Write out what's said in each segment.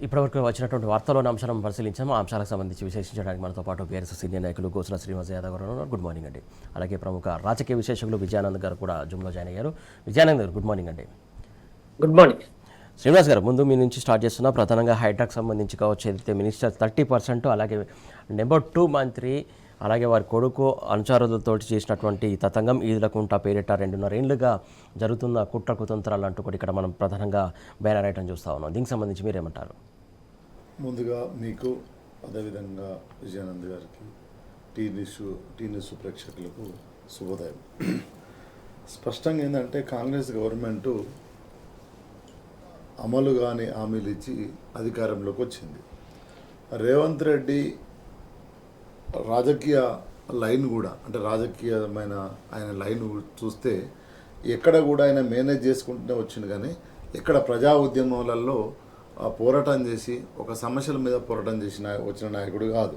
ఇప్పటివరకు వచ్చినటువంటి వార్తల్లోని అంశాలను పరిశీలించాము. ఆ అంశాలకు సంబంధించి విశ్లేషించడానికి మనతో పాటు బీఆర్ఎస్ సీనియర్ నాయకులు గోసుల శ్రీనివాస్ యాదవ్ గారు ఉన్నారు. గుడ్ మార్నింగ్ అండి. అలాగే ప్రముఖ రాజకీయ విశ్లేషకులు విజయానంద్ గారు కూడా జూమ్లో జాయిన్ అయ్యారు. విజయానంద్ గారు గుడ్ మార్నింగ్ అండి. గుడ్ మార్నింగ్ శ్రీనివాస్ గారు, ముందు మీ నుంచి స్టార్ట్ చేస్తున్నా. ప్రధానంగా హైడ్రాక్ సంబంధించి కావచ్చు, ఏదైతే మినిస్టర్ 30%, అలాగే నెంబర్ 2 మంత్రి, అలాగే వారి కొడుకు అనుచరులతో చేసినటువంటి తతంగం, ఈదులకుంట పేరిట 2.5 ఏళ్లుగా జరుగుతున్న కుట్ర కుతంత్రాలు అంటూ కూడా ఇక్కడ మనం ప్రధానంగా బ్యానర్ ఐటమ్ చూస్తూ ఉన్నాం. దీనికి సంబంధించి మీరేమంటారు? ముందుగా మీకు, అదేవిధంగా విజయానంద్ గారికి, టీ న్యూస్ ప్రేక్షకులకు శుభోదయం. స్పష్టంగా ఏంటంటే కాంగ్రెస్ గవర్నమెంటు అమలు కాని హామీలు ఇచ్చి అధికారంలోకి వచ్చింది. రేవంత్ రెడ్డి రాజకీయ లైన్ కూడా, అంటే రాజకీయమైన ఆయన లైన్ చూస్తే ఎక్కడ కూడా ఆయన మేనేజ్ చేసుకుంటూనే వచ్చింది, కానీ ఎక్కడ ప్రజా ఉద్యమాలలో పోరాటం చేసి ఒక సమస్యల మీద పోరాటం చేసి వచ్చిన నాయకుడు కాదు.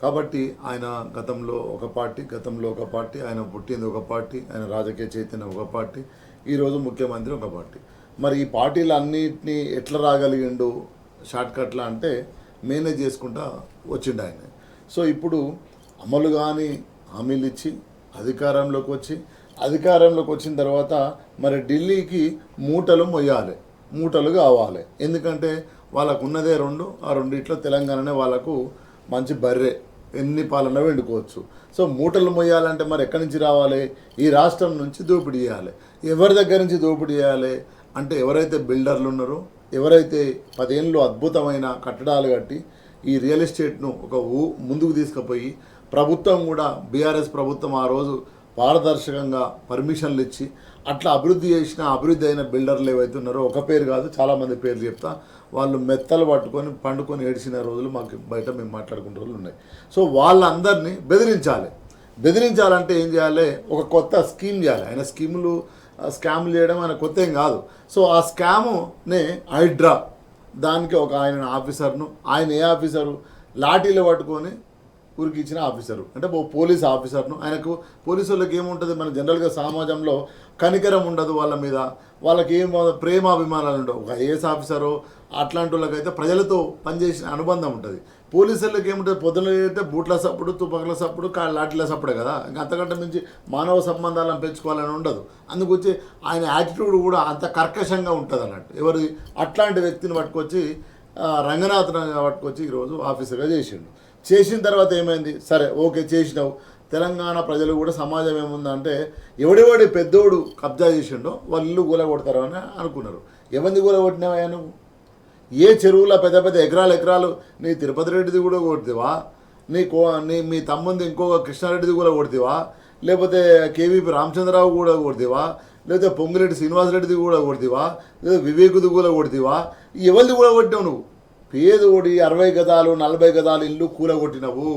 కాబట్టి ఆయన గతంలో ఒక పార్టీ, ఆయన పుట్టింది ఒక పార్టీ, ఆయన రాజకీయ చైతన్యం ఒక పార్టీ, ఈరోజు ముఖ్యమంత్రి ఒక పార్టీ. మరి ఈ పార్టీలన్నింటినీ ఎట్లా రాగలిగిండు షార్ట్కట్లా అంటే మేనేజ్ చేసుకుంటా వచ్చిండు ఆయన. సో ఇప్పుడు అమలు కానీ హామీలు ఇచ్చి అధికారంలోకి వచ్చిన తర్వాత మరి ఢిల్లీకి మూటలు మొయ్యాలి, మూటలు కావాలి. ఎందుకంటే వాళ్ళకు ఉన్నదే 2, ఆ రెండిట్లో తెలంగాణనే వాళ్ళకు మంచి బర్రె, ఎన్ని పాలన వండుకోవచ్చు. సో మూటలు మొయ్యాలంటే మరి ఎక్కడి నుంచి రావాలి? ఈ రాష్ట్రం నుంచి దోపిడీ చేయాలి. ఎవరి దగ్గర నుంచి దోపిడీ చేయాలి అంటే ఎవరైతే బిల్డర్లు ఉన్నారో, ఎవరైతే 10 ఏళ్ళు అద్భుతమైన కట్టడాలు కట్టి ఈ రియల్ ఎస్టేట్ను ఒక ముందుకు తీసుకుపోయి, ప్రభుత్వం కూడా బీఆర్ఎస్ ప్రభుత్వం ఆ రోజు పారదర్శకంగా పర్మిషన్లు ఇచ్చి అట్లా అభివృద్ధి అయిన బిల్డర్లు ఏవైతే ఉన్నారో, ఒక పేరు కాదు చాలామంది పేర్లు చెప్తా, వాళ్ళు మెత్తలు పట్టుకొని పండుకొని ఏడిచిన రోజులు మాకు బయట మేము మాట్లాడుకున్న రోజులు ఉన్నాయి. సో వాళ్ళందరినీ బెదిరించాలంటే ఏం చేయాలి? ఒక కొత్త స్కీమ్ చేయాలి. ఆయన స్కామ్లు చేయడం ఆయన కొత్త ఏం కాదు. సో ఆ స్కామునే హైడ్రా, దానికి ఒక ఆయన ఆఫీసర్ను, ఆయన ఏ ఆఫీసరు లాఠీలు పట్టుకొని ఊరికి ఇచ్చిన ఆఫీసరు, అంటే పోలీస్ ఆఫీసర్ను. ఆయనకు పోలీసు వాళ్ళకి ఏముంటుంది, మన జనరల్గా సమాజంలో కనికరం ఉండదు వాళ్ళ మీద, వాళ్ళకి ఏం ప్రేమాభిమానాలు ఉండవు. ఒక ఐఏఎస్ ఆఫీసరు అట్లాంటి వాళ్ళకైతే ప్రజలతో పనిచేసిన అనుబంధం ఉంటుంది. పోలీసులకు ఏముంటుంది, పొద్దున అయితే బూట్ల సప్పుడు, తుపాకుల సప్పుడు, లాఠీల సప్పుడే కదా, ఇంకా అంతకంటే మించి మానవ సంబంధాలను పెంచుకోవాలని ఉండదు. అందుకొచ్చి ఆయన యాటిట్యూడ్ కూడా అంత కర్కశంగా ఉంటుంది అన్నట్టు. ఎవరు అట్లాంటి వ్యక్తిని పట్టుకొచ్చి రంగనాథన్ పట్టుకొచ్చి ఈరోజు ఆఫీసర్గా చేసిన తర్వాత ఏమైంది? సరే ఓకే చేసినావు, తెలంగాణ ప్రజలు కూడా సమాజం ఏముందంటే ఎవడెవడి పెద్దోడు కబ్జా చేసిండో వాళ్ళు ఇల్లు కూలగొడతారు అని అనుకున్నారు. ఎవరిని కూలగొట్టినావా నువ్వు? ఏ చెరువులో పెద్ద పెద్ద ఎకరాలు నీ తిరుపతి రెడ్డిది కూడా కొడితేవా, మీ తమ్ముంది ఇంకొక కృష్ణారెడ్డిది కూడా కొడితేవా, లేకపోతే కేవీపీ రామచంద్రరావు కూడా కొడితేవా, లేకపోతే పొంగిరెడ్డి శ్రీనివాసరెడ్డిది కూడా కొడితేవా, లేదా వివేకుది కూడా కొడితేవా? ఎవరిది కూడా కొట్టినావు నువ్వు? పేదోడి 60 గదాలు 40 గదాలు ఇల్లు కూలగొట్టినవు.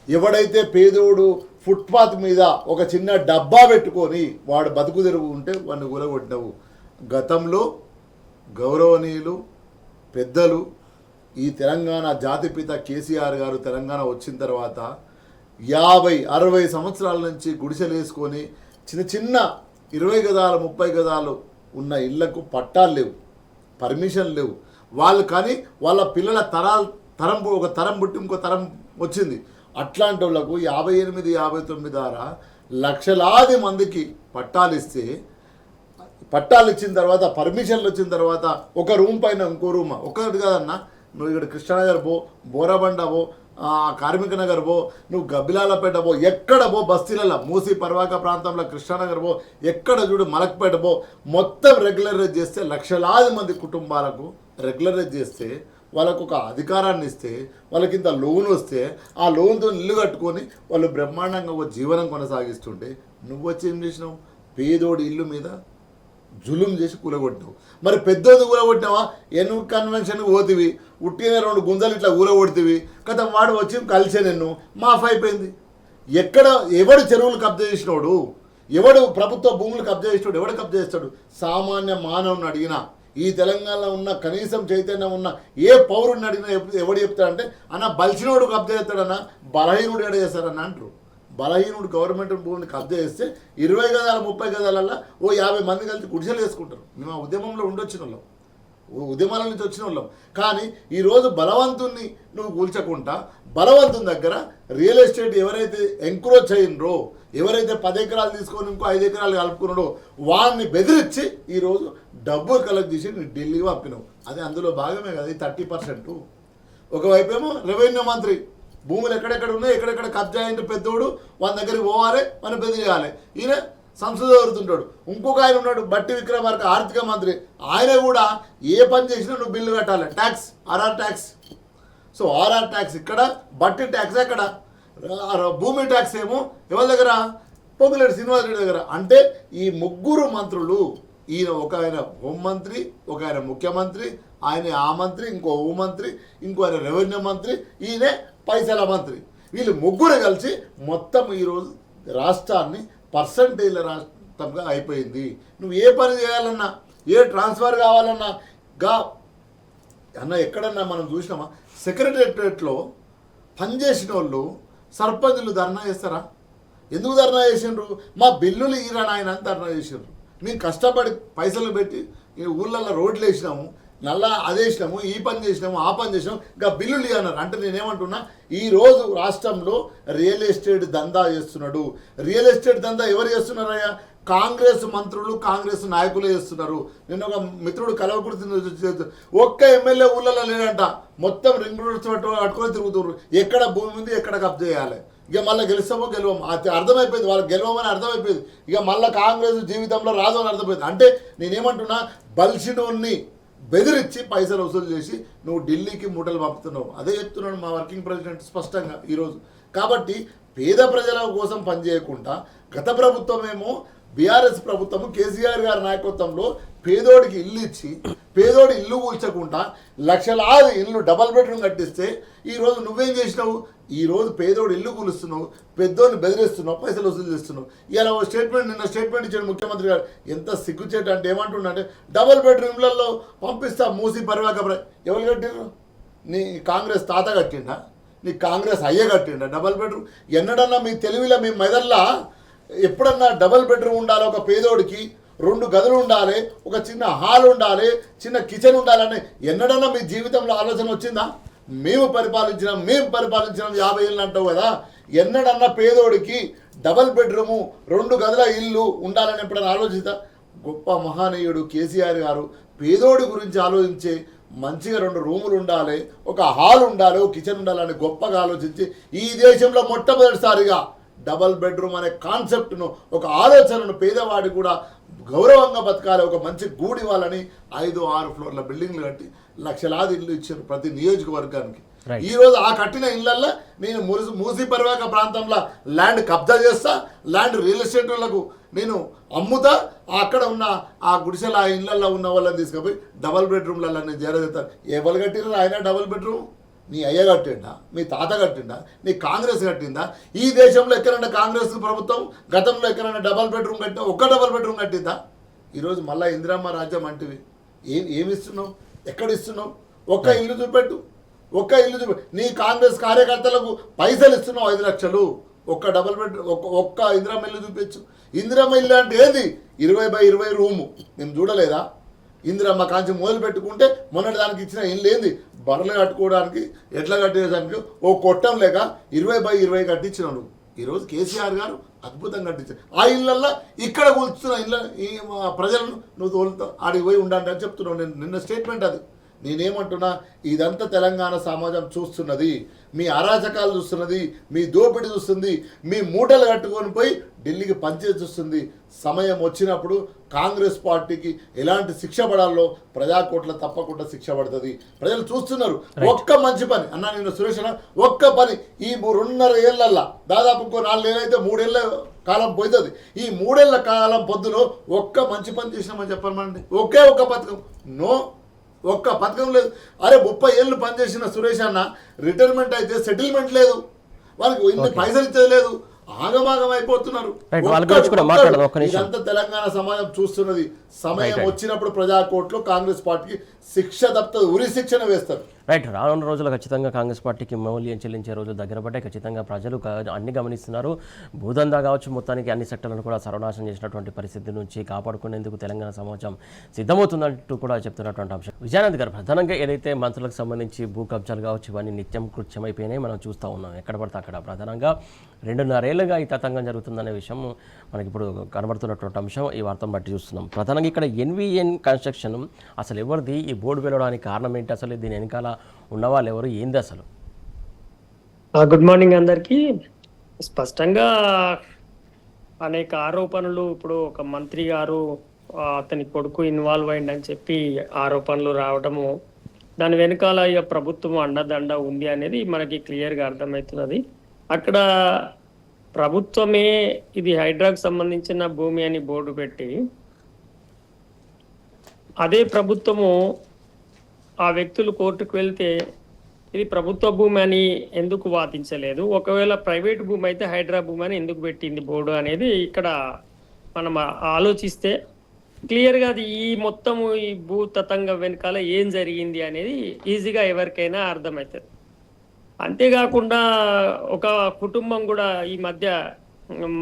ఎవడైతే పేదోడు ఫుట్పాత్ మీద ఒక చిన్న డబ్బా పెట్టుకొని వాడు బతుకు తెరుగు ఉంటే వాడిని కూలగొట్టినవు. గతంలో గౌరవనీయులు పెద్దలు, ఈ తెలంగాణ జాతిపిత కేసీఆర్ గారు తెలంగాణ వచ్చిన తర్వాత 50-60 సంవత్సరాల నుంచి గుడిసెలు వేసుకొని చిన్న 20 గదాలు 30 గదాలు ఉన్న ఇళ్లకు పట్టాలు లేవు, పర్మిషన్ లేవు వాళ్ళు. కానీ వాళ్ళ పిల్లల ఒక తరం పుట్టి ఇంకో తరం వచ్చింది. అట్లాంటి వాళ్ళకు 58-59 ద్వారా లక్షలాది మందికి పట్టాలు ఇస్తే, పట్టాలు ఇచ్చిన తర్వాత పర్మిషన్లు వచ్చిన తర్వాత ఒక రూమ్ పైన ఇంకో రూమ్, ఒకటి కాదన్నా, నువ్వు ఇక్కడ కృష్ణానగర్ పో, బోరబండ పో, కార్మిక నగర్ పో, నువ్వు గబ్బిలాలపేట పో, ఎక్కడ పో, బస్తీలలో మూసి పర్వాక ప్రాంతంలో కృష్ణానగర్ పో, ఎక్కడ చూడు మలక్పేట పో, మొత్తం రెగ్యులరైజ్ చేస్తే లక్షలాది మంది కుటుంబాలకు రెగ్యులరైజ్ చేస్తే, వాళ్ళకు ఒక అధికారాన్ని ఇస్తే, వాళ్ళకి ఇంత లోన్ వస్తే, ఆ లోన్తో ఇల్లు కట్టుకొని వాళ్ళు బ్రహ్మాండంగా ఒక జీవనం కొనసాగిస్తుంటే నువ్వు వచ్చి ఏం చేసినావు? పేదోడి ఇల్లు మీద జులుం చేసి కూలగొట్టినావు. మరి పెద్దోది కూలగొట్టినావా? ఎన్ను కన్వెన్షన్కి పోతివి, ఉట్టిన 2 గుంజలు ఇట్లా కూలగొడితివి కదా, వాడు వచ్చి కలిసే నిన్ను మాఫ్ అయిపోయింది. ఎవడు చెరువులు కబ్జా చేసినోడు, ఎవడు ప్రభుత్వ భూములు కబ్జా చేసినోడు, ఎవడు కబ్జా చేస్తాడు? సామాన్య మానవుని అడిగినా, ఈ తెలంగాణలో ఉన్న కనీసం చైతన్యం ఉన్న ఏ పౌరుడిని అడిగినా ఎవడు చెప్తాడంటే, అన్న బలిసినోడు కబ్జా చేస్తాడన్నా, బలహీనుడు ఎడ చేస్తాడన్న అంటారు. బలహీనుడు గవర్నమెంట్ భూమిని కబ్జా చేస్తే 20 గదాలు 30 గదాలల్లో ఓ 50 మంది కలిసి గుడిసెలు వేసుకుంటారు. మేము ఆ ఉద్యమంలో ఉండొచ్చిన వాళ్ళం. ఉద్యమాల నుంచి వచ్చిన వాళ్ళం. కానీ ఈరోజు బలవంతుణ్ణి నువ్వు కూల్చకుండా బలవంతుని దగ్గర రియల్ ఎస్టేట్ ఎవరైతే ఎంక్రోచ్ అయినరో, ఎవరైతే 10 ఎకరాలు తీసుకొని ఇంకో 5 ఎకరాలు కలుపుకున్నాడో వాడిని బెదిరించి ఈరోజు డబ్బులు కలెక్ట్ చేసి నువ్వు ఢిల్లీకి పంపినావు. అది అందులో భాగమే కదా ఈ 30%. ఒకవైపేమో రెవెన్యూ మంత్రి భూములు ఎక్కడెక్కడ ఉన్నాయి, ఎక్కడెక్కడ కబ్జా అయిన పెద్దోడు వాళ్ళ దగ్గరికి పోవాలి, మనం బెదిరియాలి. ఈయన సంసద ఎవరుతుంటాడు. ఇంకొక ఆయన ఉన్నాడు బట్టి విక్రమార్క ఆర్థిక మంత్రి, ఆయన కూడా ఏ పని చేసినా నువ్వు బిల్లు కట్టాలి, tax, RR tax. So RR tax ఇక్కడ, బట్టి ట్యాక్స్ ఎక్కడ, భూమి ట్యాక్స్ ఏమో ఎవరి దగ్గర, పొంగులేటి శ్రీనివాసరెడ్డి దగ్గర. అంటే ఈ ముగ్గురు మంత్రులు, ఈయన ఒక ఆయన హోంమంత్రి, ఒక ఆయన ముఖ్యమంత్రి, ఆయన ఆ మంత్రి, ఇంకో హోంమంత్రి, ఇంకో ఆయన రెవెన్యూ మంత్రి, ఈయనే పైసల మంత్రి. వీళ్ళు ముగ్గురు కలిసి మొత్తం ఈరోజు రాష్ట్రాన్ని పర్సంటేజ్ల రాష్ట్రంగా అయిపోయింది. నువ్వు ఏ పని చేయాలన్నా, ఏ ట్రాన్స్ఫర్ కావాలన్నా అన్న ఎక్కడన్నా మనం చూసినామా సెక్రటేరియట్లో పనిచేసిన వాళ్ళు సర్పంచులు ధర్నా చేస్తారా? ఎందుకు ధర్నా చేసిండ్రు? మా బిల్లులు ఈరా నాయన అని ధర్నా చేసిండ్రు. మేము కష్టపడి పైసలు పెట్టి ఈ ఊళ్ళల్లో రోడ్లు వేసినాము, నల్లా అది వేసినాము, ఈ పని చేసినాము, ఆ పని చేసినాము, ఇంకా బిల్లులు ఇవ్వన్నారు. అంటే నేనేమంటున్నా, ఈరోజు రాష్ట్రంలో రియల్ ఎస్టేట్ దందా చేస్తున్నాడు. రియల్ ఎస్టేట్ దందా ఎవరు చేస్తున్నారయ్యా? కాంగ్రెస్ మంత్రులు, కాంగ్రెస్ నాయకులే చేస్తున్నారు. నేను ఒక మిత్రుడు కలవకుర్తి ఒక్క ఎమ్మెల్యే ఊళ్ళలో లేడంట, మొత్తం రింగ్ రోడ్స్ పట్టుకొని తిరుగుతున్నారు. ఎక్కడ భూమి ఉంది, ఎక్కడ కబ్జా చేయాలి. ఇక మళ్ళీ గెలుస్తామో గెలవము అర్థమైపోయింది, వాళ్ళకి గెలవమని అర్థమైపోయింది. ఇక మళ్ళీ కాంగ్రెస్ జీవితంలో రాదు అని అర్థమైంది. అంటే నేనేమంటున్నా, బలిసినోన్ని బెదిరించి పైసలు వసూలు చేసి నువ్వు ఢిల్లీకి మూటలు పంపుతున్నావు. అదే చెప్తున్నాడు మా వర్కింగ్ ప్రెసిడెంట్ స్పష్టంగా ఈరోజు. కాబట్టి పేద ప్రజల కోసం పనిచేయకుండా గత ప్రభుత్వం ఏమో బీఆర్ఎస్ ప్రభుత్వము కేసీఆర్ గారి నాయకత్వంలో పేదోడికి ఇల్లు ఇచ్చి, పేదోడి ఇల్లు కూల్చకుండా లక్షలాది ఇల్లు డబల్ బెడ్రూమ్ కట్టిస్తే ఈరోజు నువ్వేం చేసినావు? ఈరోజు పేదోడు ఇల్లు కూలుస్తున్నావు, పెద్దోడిని బెదిరిస్తున్నావు, పైసలు వసూలు చేస్తున్నావు. ఇలా నిన్న స్టేట్మెంట్ ఇచ్చాడు ముఖ్యమంత్రి గారు. ఎంత సిగ్గుచేట అంటే ఏమంటుండే, డబల్ బెడ్రూమ్లలో పంపిస్తా మూసి పరివాక. ఎవరు కట్టిండ్రు? నీ కాంగ్రెస్ తాత కట్టిండా? నీ కాంగ్రెస్ అయ్య కట్టిండా డబల్ బెడ్రూమ్? ఎన్నడన్నా మీ తెలివిలో మీ మెదల్లా ఎప్పుడన్నా డబల్ బెడ్రూమ్ ఉండాలి, ఒక పేదోడికి 2 గదులు ఉండాలి, ఒక చిన్న హాల్ ఉండాలి, చిన్న కిచెన్ ఉండాలని ఎన్నడన్నా మీ జీవితంలో ఆలోచన వచ్చిందా? మేము పరిపాలించినాం 50 ఏళ్ళు అంటావు కదా. ఎన్నడన్నా పేదోడికి డబల్ బెడ్రూము 2 గదుల ఇల్లు ఉండాలని ఎప్పుడైనా ఆలోచిస్తా? గొప్ప మహానీయుడు కేసీఆర్ గారు పేదోడి గురించి ఆలోచించే, మంచిగా 2 రూములు ఉండాలి, ఒక హాల్ ఉండాలి, ఒక కిచెన్ ఉండాలని గొప్పగా ఆలోచించి ఈ దేశంలో మొట్టమొదటిసారిగా డబల్ బెడ్రూమ్ అనే కాన్సెప్ట్ను, ఒక ఆలోచనను పేదవాడి కూడా గౌరవంగా బతకాలి, ఒక మంచి గూడి వాళ్ళని 5-6 ఫ్లోర్ల బిల్డింగ్లు కట్టి లక్షలాది ఇల్లు ఇచ్చారు ప్రతి నియోజకవర్గానికి. ఈరోజు ఆ కట్టిన ఇళ్లల్లో నేను మూసీ పరివాహక ప్రాంతంలో ల్యాండ్ కబ్జా చేస్తా, ల్యాండ్ రియల్ ఎస్టేట్ వాళ్ళకు నేను అమ్ముతా, అక్కడ ఉన్న ఆ గుడిసెల ఆ ఇళ్లలో ఉన్న వాళ్ళని తీసుకుపోయి డబల్ బెడ్రూమ్లలో నేను చేరదీస్తాను. ఎవరు కట్టినారు ఆయన డబల్ బెడ్రూమ్? నీ అయ్య కట్టిండా? మీ తాత కట్టిండా? నీ కాంగ్రెస్ కట్టిందా? ఈ దేశంలో ఎక్కడైనా కాంగ్రెస్ ప్రభుత్వం గతంలో ఎక్కడైనా డబల్ బెడ్రూమ్ కట్టినా? ఒక్క డబల్ బెడ్రూమ్ కట్టిందా? ఈరోజు మళ్ళీ ఇందిరమ్మ రాజ్యం అంటివి ఏమి ఇస్తున్నావు? ఎక్కడ ఇస్తున్నావు? ఒక్క ఇల్లు చూపెట్టు, ఒక్క ఇల్లు చూపెట్టు. నీ కాంగ్రెస్ కార్యకర్తలకు పైసలు ఇస్తున్నావు 5 లక్షలు. ఒక్క డబల్ బెడ్రూమ్, ఒక్క ఇందిరమ్మ ఇల్లు చూపించు. ఇందిరమ్మ ఇల్లు అంటే ఏంది? 20x20 room. మేము చూడలేదా? ఇందిరమ్మ కాంచి మొదలు పెట్టుకుంటే మొన్నటి దానికి ఇచ్చిన ఇల్లు ఏంది? బర్రెలు కట్టుకోవడానికి, ఎట్లా కట్టేదానికి ఓ కొట్టం లేక 20x20 కట్టించినాడు. ఈరోజు కేసీఆర్ గారు అద్భుతంగా కట్టించారు. ఆ ఇళ్ళల్లో ఇక్కడ కూర్చున్న ఇళ్ళ ఈ ప్రజలను నువ్వు తోలుతా ఆడికి పోయి ఉండండి అని చెప్తున్నావు. నేను నిన్న స్టేట్మెంట్ అది. నేనేమంటున్నా, ఇదంతా తెలంగాణ సమాజం చూస్తున్నది, మీ అరాచకాలు చూస్తున్నది, మీ దోపిడీ చూస్తుంది, మీ మూటలు కట్టుకొని పోయి ఢిల్లీకి పంచేది చూస్తుంది. సమయం వచ్చినప్పుడు కాంగ్రెస్ పార్టీకి ఎలాంటి శిక్ష పడాలో ప్రజాకోట్ల తప్పకుండా శిక్ష పడుతుంది. ప్రజలు చూస్తున్నారు. ఒక్క మంచి పని అన్నా, నేను సురేష్ అన్న, ఒక్క పని ఈ 2.5 ఏళ్ళల్లో దాదాపు ఇంకో 4 ఏళ్ళు అయితే 3 ఏళ్ళ కాలం పోతుంది. ఈ 3 ఏళ్ల కాలం పొద్దులో ఒక్క మంచి పని చేసినామని చెప్పమండి. ఒకే ఒక్క పథకం, నో ఒక్క పథకం లేదు. అరే 30 ఏళ్ళు పనిచేసిన సురేష్ అన్న రిటైర్మెంట్ అయితే సెటిల్మెంట్ లేదు, వాళ్ళకి ఇన్ని పైసలు ఇచ్చేది లేదు, ఆగమాగం అయిపోతున్నారు. ఇదంతా తెలంగాణ సమాజం చూస్తున్నది. సమయం వచ్చినప్పుడు ప్రజాకోర్టులో కాంగ్రెస్ పార్టీకి శిక్ష తప్పదు, ఉరి శిక్షణ వేస్తారు. రైట్. రానున్న రోజుల్లో ఖచ్చితంగా కాంగ్రెస్ పార్టీకి మూల్యం చెల్లించే రోజులు దగ్గర పడ్డాయి. ఖచ్చితంగా ప్రజలు అన్ని గమనిస్తున్నారు. భూదందా కావచ్చు, మొత్తానికి అన్ని సెక్టర్లను కూడా సర్వనాశనం చేసినటువంటి పరిస్థితి నుంచి కాపాడుకునేందుకు తెలంగాణ సమాజం సిద్ధమవుతుందంటూ కూడా చెప్తున్నటువంటి అంశం. విజయానంద్ గారు, ప్రధానంగా ఏదైతే మంత్రులకు సంబంధించి భూ కబ్జాలు కావచ్చు, ఇవన్నీ నిత్యం కృత్యమైపోయినాయి, మనం చూస్తూ ఉన్నాం. ఎక్కడ పడితే అక్కడ ప్రధానంగా 2.5 ఏళ్లుగా ఈ తతంగం జరుగుతుందనే విషయం మనకి ఇప్పుడు కనబడుతున్నటువంటి అంశం ఈ వార్తను బట్టి చూస్తున్నాం. ప్రధానంగా ఇక్కడ ఎన్విఎన్ కన్స్ట్రక్షన్ అసలు ఎవరిది, ఈ బోర్డు వెళ్ళడానికి కారణం ఏంటి, అసలు దీని వెనకాల ఉన్నవాళ్ళు ఎవరు, ఏంది అసలు? గుడ్ మార్నింగ్ అందరికీ. స్పష్టంగా అనేక ఆరోపణలు, ఇప్పుడు ఒక మంత్రి గారు అతని కొడుకు ఇన్వాల్వ్ అయిందని చెప్పి ఆరోపణలు రావడము, దాని వెనకాల ఇక ప్రభుత్వం అండదండ ఉంది అనేది మనకి క్లియర్గా అర్థమవుతున్నది. అక్కడ ప్రభుత్వమే ఇది హైడ్రాకు సంబంధించిన భూమి అని బోర్డు పెట్టి, అదే ప్రభుత్వము ఆ వ్యక్తులు కోర్టుకు వెళ్తే ఇది ప్రభుత్వ భూమి అని ఎందుకు వాదించలేదు, ఒకవేళ ప్రైవేట్ భూమి అయితే హైడ్రా భూమి అని ఎందుకు పెట్టింది బోర్డు అనేది ఇక్కడ మనం ఆలోచిస్తే క్లియర్గా అది ఈ మొత్తము ఈ భూ తతంగం వెనకాల ఏం జరిగింది అనేది ఈజీగా ఎవరికైనా అర్థమవుతుంది. అంతేకాకుండా ఒక కుటుంబం కూడా ఈ మధ్య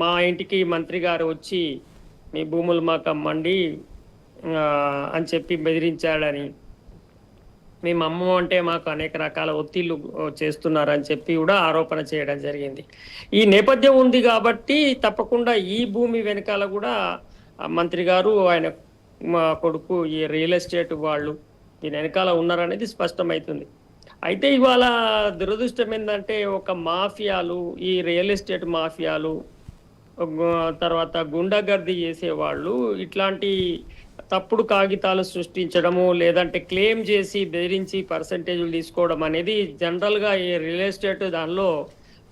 మా ఇంటికి మంత్రి గారు వచ్చి మీ భూములు మాకు అమ్మండి అని చెప్పి బెదిరించాడని, మేము అమ్మ అంటే మాకు అనేక రకాల ఒత్తిళ్లు చేస్తున్నారని చెప్పి కూడా ఆరోపణ చేయడం జరిగింది. ఈ నేపథ్యం ఉంది కాబట్టి తప్పకుండా ఈ భూమి వెనకాల కూడా మంత్రి గారు, ఆయన మా కొడుకు, ఈ రియల్ ఎస్టేట్ వాళ్ళు దీని వెనకాల ఉన్నారనేది స్పష్టమవుతుంది. అయితే ఇవాళ దురదృష్టం ఏంటంటే ఒక మాఫియాలు, ఈ రియల్ ఎస్టేట్ మాఫియాలు, తర్వాత గుండాగర్దీ చేసేవాళ్ళు ఇట్లాంటి తప్పుడు కాగితాలు సృష్టించడము, లేదంటే క్లెయిమ్ చేసి బెదిరించి పర్సంటేజ్లు తీసుకోవడం అనేది జనరల్గా ఈ రియల్ ఎస్టేట్ దానిలో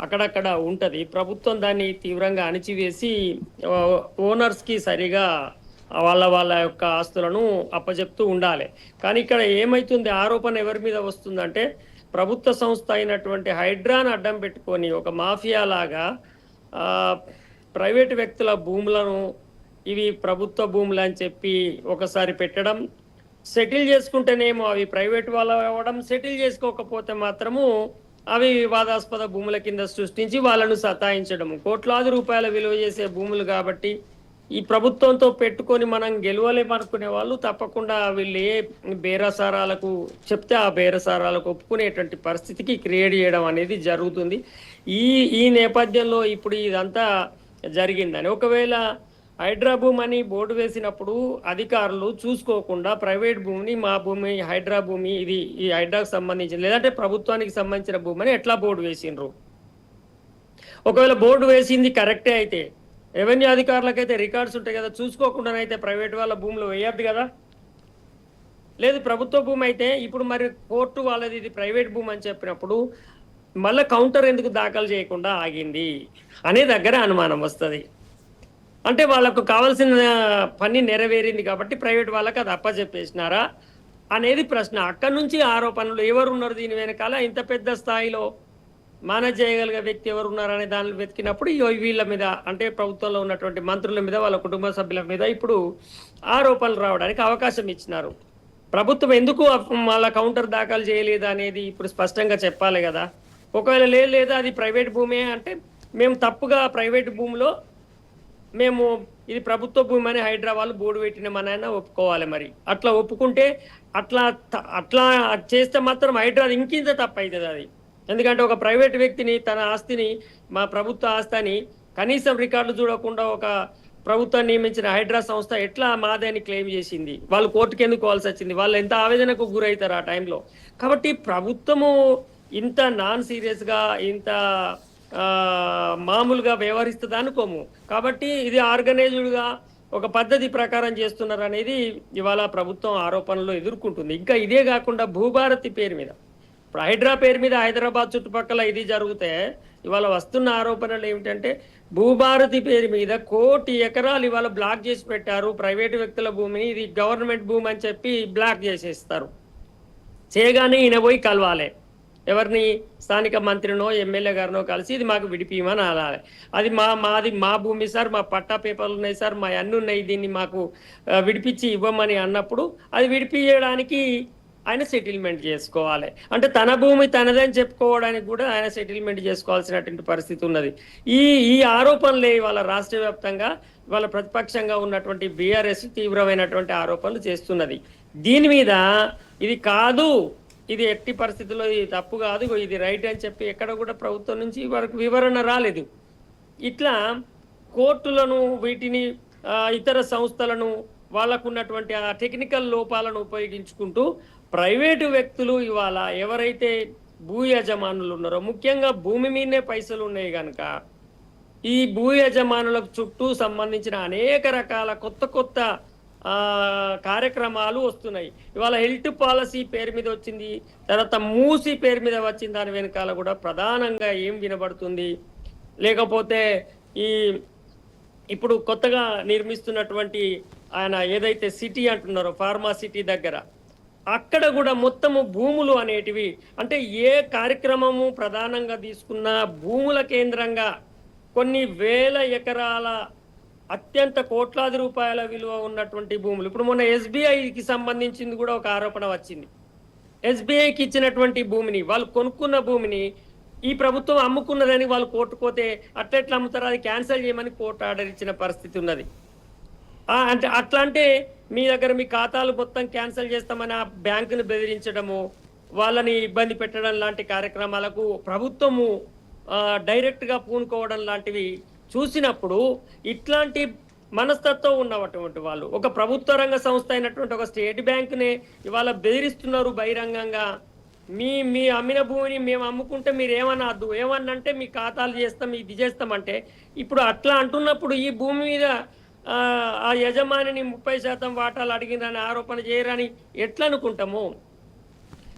అక్కడక్కడ ఉంటుంది. ప్రభుత్వం దాన్ని తీవ్రంగా అణిచివేసి ఓనర్స్కి సరిగా వాళ్ళ యొక్క ఆస్తులను అప్పచెప్తూ ఉండాలి. కానీ ఇక్కడ ఏమవుతుంది, ఆరోపణ ఎవరి మీద వస్తుందంటే ప్రభుత్వ సంస్థ అయినటువంటి హైడ్రాను అడ్డం పెట్టుకొని ఒక మాఫియా లాగా ప్రైవేటు వ్యక్తుల భూములను ఇవి ప్రభుత్వ భూములు అని చెప్పి ఒకసారి పెట్టడం, సెటిల్ చేసుకుంటేనేమో అవి ప్రైవేట్ వాళ్ళు అవ్వడం, సెటిల్ చేసుకోకపోతే మాత్రము అవి వివాదాస్పద భూముల కింద సృష్టించి వాళ్ళను సతాయించడము. కోట్లాది రూపాయల విలువ చేసే భూములు కాబట్టి ఈ ప్రభుత్వంతో పెట్టుకొని మనం గెలవలేమనుకునే వాళ్ళు తప్పకుండా వీళ్ళు ఏ బేరసారాలకు చెప్తే ఆ బేరసారాలకు ఒప్పుకునేటువంటి పరిస్థితికి క్రియేట్ చేయడం అనేది జరుగుతుంది. ఈ నేపథ్యంలో ఇప్పుడు ఇదంతా జరిగిందని, ఒకవేళ హైడ్రా భూమి అని బోర్డు వేసినప్పుడు అధికారులు చూసుకోకుండా ప్రైవేట్ భూమిని మా భూమి హైడ్రా భూమి, ఇది ఈ హైడ్రాకు సంబంధించిన లేదంటే ప్రభుత్వానికి సంబంధించిన భూమి అని ఎట్లా బోర్డు వేసిండ్రు? ఒకవేళ బోర్డు వేసింది కరెక్టే అయితే రెవెన్యూ అధికారులకైతే రికార్డ్స్ ఉంటాయి కదా, చూసుకోకుండానైతే ప్రైవేట్ వాళ్ళ భూములు వేయద్దు కదా. లేదు ప్రభుత్వ భూమి అయితే ఇప్పుడు మరి కోర్టు వాళ్ళది ఇది ప్రైవేట్ భూమి అని చెప్పినప్పుడు మళ్ళీ కౌంటర్ ఎందుకు దాఖలు చేయకుండా ఆగింది అనే దగ్గర అనుమానం వస్తుంది. అంటే వాళ్ళకు కావాల్సిన పని నెరవేరింది కాబట్టి ప్రైవేట్ వాళ్ళకి అది అప్పచెప్పేసినారా అనేది ప్రశ్న. అక్కడి నుంచి ఆరోపణలు ఎవరు ఉన్నారు దీని వెనకాల, ఇంత పెద్ద స్థాయిలో మేనేజ్ చేయగలిగే వ్యక్తి ఎవరు ఉన్నారనే దాన్ని వెతికినప్పుడు వీళ్ళ మీద, అంటే ప్రభుత్వంలో ఉన్నటువంటి మంత్రుల మీద, వాళ్ళ కుటుంబ సభ్యుల మీద ఇప్పుడు ఆరోపణలు రావడానికి అవకాశం ఇచ్చినారు. ప్రభుత్వం ఎందుకు మళ్ళా కౌంటర్ దాఖలు చేయలేదు అనేది ఇప్పుడు స్పష్టంగా చెప్పాలి కదా. ఒకవేళ లేదా అది ప్రైవేట్ భూమే అంటే మేము తప్పుగా ప్రైవేట్ భూమిలో మేము ఇది ప్రభుత్వ భూమి అని హైదరాబాద్ బోర్డు పెట్టినామనైనా ఒప్పుకోవాలి. మరి అట్లా ఒప్పుకుంటే అట్లా చేస్తే మాత్రం హైదరాబాద్ ఇంకింత తప్పు అవుతుంది అది. ఎందుకంటే ఒక ప్రైవేట్ వ్యక్తిని తన ఆస్తిని, మా ప్రభుత్వ ఆస్తిని కనీసం రికార్డులు చూడకుండా ఒక ప్రభుత్వం నియమించిన హైడ్రా సంస్థ ఎట్లా మాదే అని క్లెయిమ్ చేసింది? వాళ్ళు కోర్టుకి ఎందుకు పోవాల్సి వచ్చింది? వాళ్ళు ఎంత ఆవేదనకు గురవుతారు ఆ టైంలో. కాబట్టి ప్రభుత్వము ఇంత నాన్ సీరియస్గా, ఇంత మామూలుగా వ్యవహరిస్తుంది అనుకోము. కాబట్టి ఇది ఆర్గనైజ్డ్గా ఒక పద్ధతి ప్రకారం చేస్తున్నారు అనేది ఇవాళ ప్రభుత్వం ఆరోపణలు ఎదుర్కొంటుంది. ఇంకా ఇదే కాకుండా భూభారతి పేరు మీద, ఇప్పుడు హైడ్రా పేరు మీద హైదరాబాద్ చుట్టుపక్కల ఇది జరిగితే ఇవాళ వస్తున్న ఆరోపణలు ఏమిటంటే భూభారతి పేరు మీద 1 కోటి ఎకరాలు ఇవాళ బ్లాక్ చేసి పెట్టారు. ప్రైవేటు వ్యక్తుల భూమిని ఇది గవర్నమెంట్ భూమి అని చెప్పి బ్లాక్ చేసేస్తారు. చేయగానే ఈయన పోయి కలవాలి ఎవరిని, స్థానిక మంత్రినో ఎమ్మెల్యే గారినో కలిసి ఇది మాకు విడిపియమని అనాలి. అది మాది మా భూమి సార్, మా పట్టా పేపర్లు ఉన్నాయి సార్, మా అన్నీ ఉన్నాయి, దీన్ని మాకు విడిపించి ఇవ్వమని అన్నప్పుడు అది విడిపించడానికి ఆయన సెటిల్మెంట్ చేసుకోవాలి. అంటే తన భూమి తనదని చెప్పుకోవడానికి కూడా ఆయన సెటిల్మెంట్ చేసుకోవాల్సినటువంటి పరిస్థితి ఉన్నది. ఈ ఈ ఆరోపణలే ఇవాళ రాష్ట్ర వ్యాప్తంగా ఇవాళ ప్రతిపక్షంగా ఉన్నటువంటి బీఆర్ఎస్ తీవ్రమైనటువంటి ఆరోపణలు చేస్తున్నది. దీని మీద ఇది కాదు, ఇది ఎట్టి పరిస్థితుల్లో ఇది తప్పు కాదు, ఇది రైట్ అని చెప్పి ఎక్కడ కూడా ప్రభుత్వం నుంచి వరకు వివరణ రాలేదు. ఇట్లా కోర్టులను వీటిని ఇతర సంస్థలను వాళ్ళకున్నటువంటి ఆ టెక్నికల్ లోపాలను ఉపయోగించుకుంటూ ప్రైవేటు వ్యక్తులు ఇవాళ ఎవరైతే భూ యజమానులు ఉన్నారో, ముఖ్యంగా భూమి మీదనే పైసలు ఉన్నాయి కనుక ఈ భూ యజమానులకు చుట్టూ సంబంధించిన అనేక రకాల కొత్త కార్యక్రమాలు వస్తున్నాయి. ఇవాళ హెల్త్ పాలసీ పేరు మీద వచ్చింది, తర్వాత మూసి పేరు మీద వచ్చింది. దాని వెనకాల కూడా ప్రధానంగా ఏం వినబడుతుంది, లేకపోతే ఇప్పుడు కొత్తగా నిర్మిస్తున్నటువంటి ఆయన ఏదైతే సిటీ అంటున్నారో ఫార్మా సిటీ దగ్గర, అక్కడ కూడా మొత్తము భూములు అనేటివి, అంటే ఏ కార్యక్రమము ప్రధానంగా తీసుకున్న భూముల కేంద్రంగా కొన్ని వేల ఎకరాల అత్యంత కోట్లాది రూపాయల విలువ ఉన్నటువంటి భూములు. ఇప్పుడు మొన్న ఎస్బీఐకి సంబంధించింది కూడా ఒక ఆరోపణ వచ్చింది. ఎస్బీఐకి ఇచ్చినటువంటి భూమిని, వాళ్ళు కొనుక్కున్న భూమిని ఈ ప్రభుత్వం అమ్ముకున్నదని వాళ్ళు కోర్టు పోతే అట్లెట్లా అమ్ముతారో అది క్యాన్సిల్ చేయమని కోర్టు ఆర్డర్ ఇచ్చిన పరిస్థితి ఉన్నది. అంటే అట్లా అంటే మీ దగ్గర మీ ఖాతాలు మొత్తం క్యాన్సిల్ చేస్తామని ఆ బ్యాంకును బెదిరించడము, వాళ్ళని ఇబ్బంది పెట్టడం లాంటి కార్యక్రమాలకు ప్రభుత్వము డైరెక్ట్గా పూనుకోవడం లాంటివి చూసినప్పుడు ఇట్లాంటి మనస్తత్వం ఉన్నటువంటి వాళ్ళు ఒక ప్రభుత్వ రంగ సంస్థ అయినటువంటి ఒక స్టేట్ బ్యాంకునే ఇవాళ బెదిరిస్తున్నారు బహిరంగంగా. మీ అమ్మిన భూమిని మేము అమ్ముకుంటే మీరు ఏమనద్దు, ఏమన్నంటే మీ ఖాతాలు చేస్తాం, ఇది చేస్తామంటే, ఇప్పుడు అట్లా అంటున్నప్పుడు ఈ భూమి మీద ఆ యజమానిని 30% వాటాలు అడిగినని ఆరోపణ చేయరని ఎట్లా అనుకుంటాము?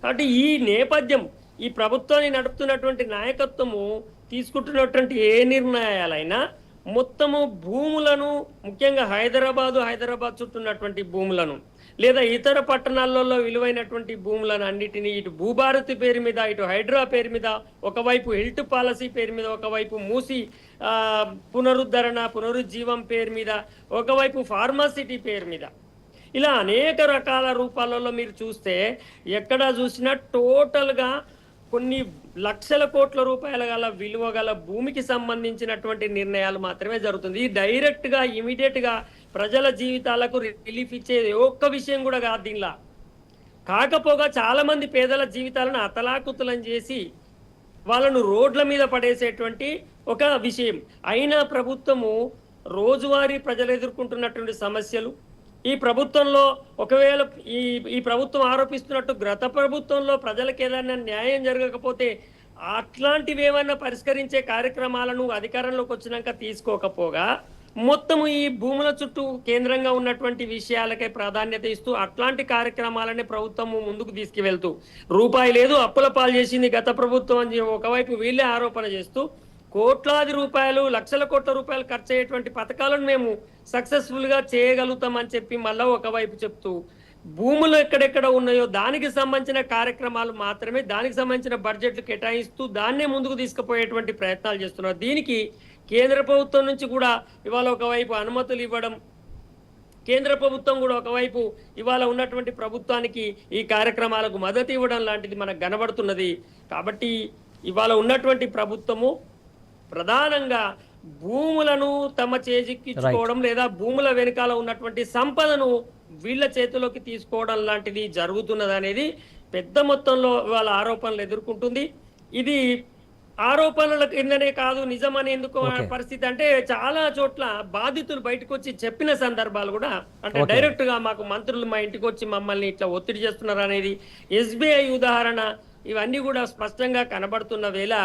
కాబట్టి ఈ నేపథ్యం, ఈ ప్రభుత్వాన్ని నడుపుతున్నటువంటి నాయకత్వము తీసుకుంటున్నటువంటి ఏ నిర్ణయాలైనా మొత్తము భూములను, ముఖ్యంగా హైదరాబాద్ చుట్టూ ఉన్నటువంటి భూములను లేదా ఇతర పట్టణాలలో విలువైనటువంటి భూములను అన్నిటినీ ఇటు భూభారతి పేరు మీద, ఇటు హైడ్రా పేరు మీద, ఒకవైపు హెల్త్ పాలసీ పేరు మీద, ఒకవైపు మూసి పునరుజ్జీవం పేరు మీద, ఒకవైపు ఫార్మాసిటీ పేరు మీద, ఇలా అనేక రకాల రూపాలలో మీరు చూస్తే ఎక్కడ చూసినా టోటల్గా కొన్ని లక్షల కోట్ల రూపాయల గల విలువ గల భూమికి సంబంధించినటువంటి నిర్ణయాలు మాత్రమే జరుగుతుంది. ఇది డైరెక్ట్గా ఇమీడియట్గా ప్రజల జీవితాలకు రిలీఫ్ ఇచ్చే ఒక్క విషయం కూడా కాదు దీనిలా. కాకపోగా చాలా మంది పేదల జీవితాలను అతలాకుతలం చేసి వాళ్ళను రోడ్ల మీద పడేసేటువంటి ఒక విషయం. అయినా ప్రభుత్వము రోజువారీ ప్రజలు ఎదుర్కొంటున్నటువంటి సమస్యలు, ఈ ప్రభుత్వంలో ఒకవేళ ఈ ప్రభుత్వం ఆరోపిస్తున్నట్టు గత ప్రభుత్వంలో ప్రజలకు ఏదైనా న్యాయం జరగకపోతే అట్లాంటివి ఏమైనా పరిష్కరించే కార్యక్రమాలను అధికారంలోకి వచ్చినాక తీసుకోకపోగా మొత్తము ఈ భూముల చుట్టూ కేంద్రంగా ఉన్నటువంటి విషయాలకే ప్రాధాన్యత ఇస్తూ అట్లాంటి కార్యక్రమాలనే ప్రభుత్వము ముందుకు తీసుకువెళ్తూ, రూపాయి లేదు అప్పుల పాలు చేసింది గత ప్రభుత్వం అని ఒకవైపు వీళ్ళే ఆరోపణ చేస్తూ, కోట్లాది రూపాయలు, లక్షల కోట్ల రూపాయలు ఖర్చు అయ్యేటువంటి పథకాలను మేము సక్సెస్ఫుల్గా చేయగలుగుతామని చెప్పి మళ్ళీ ఒకవైపు చెప్తూ, భూములు ఎక్కడెక్కడ ఉన్నాయో దానికి సంబంధించిన కార్యక్రమాలు మాత్రమే, దానికి సంబంధించిన బడ్జెట్లు కేటాయిస్తూ దాన్నే ముందుకు తీసుకుపోయేటువంటి ప్రయత్నాలు చేస్తున్నారు. దీనికి కేంద్ర ప్రభుత్వం నుంచి కూడా ఇవాళ ఒకవైపు అనుమతులు ఇవ్వడం, కేంద్ర ప్రభుత్వం కూడా ఒకవైపు ఇవాళ ఉన్నటువంటి ప్రభుత్వానికి ఈ కార్యక్రమాలకు మద్దతు ఇవ్వడం లాంటిది మనకు కనబడుతున్నది. కాబట్టి ఇవాళ ఉన్నటువంటి ప్రభుత్వము ప్రధానంగా భూములను తమ చేజిక్కించుకోవడం లేదా భూముల వెనకాల ఉన్నటువంటి సంపదను వీళ్ళ చేతిలోకి తీసుకోవడం లాంటిది జరుగుతున్నది అనేది పెద్ద మొత్తంలో ఇవాళ ఆరోపణలు ఎదుర్కొంటుంది. ఇది ఆరోపణల కిందనే కాదు, నిజమని ఎందుకు పరిస్థితి అంటే చాలా చోట్ల బాధితులు బయటకు వచ్చి చెప్పిన సందర్భాలు కూడా, అంటే డైరెక్ట్ గా మాకు మంత్రులు మా ఇంటికి వచ్చి మమ్మల్ని ఇట్లా ఒత్తిడి చేస్తున్నారు అనేది ఎస్బీఐ ఉదాహరణ, ఇవన్నీ కూడా స్పష్టంగా కనబడుతున్న వేళ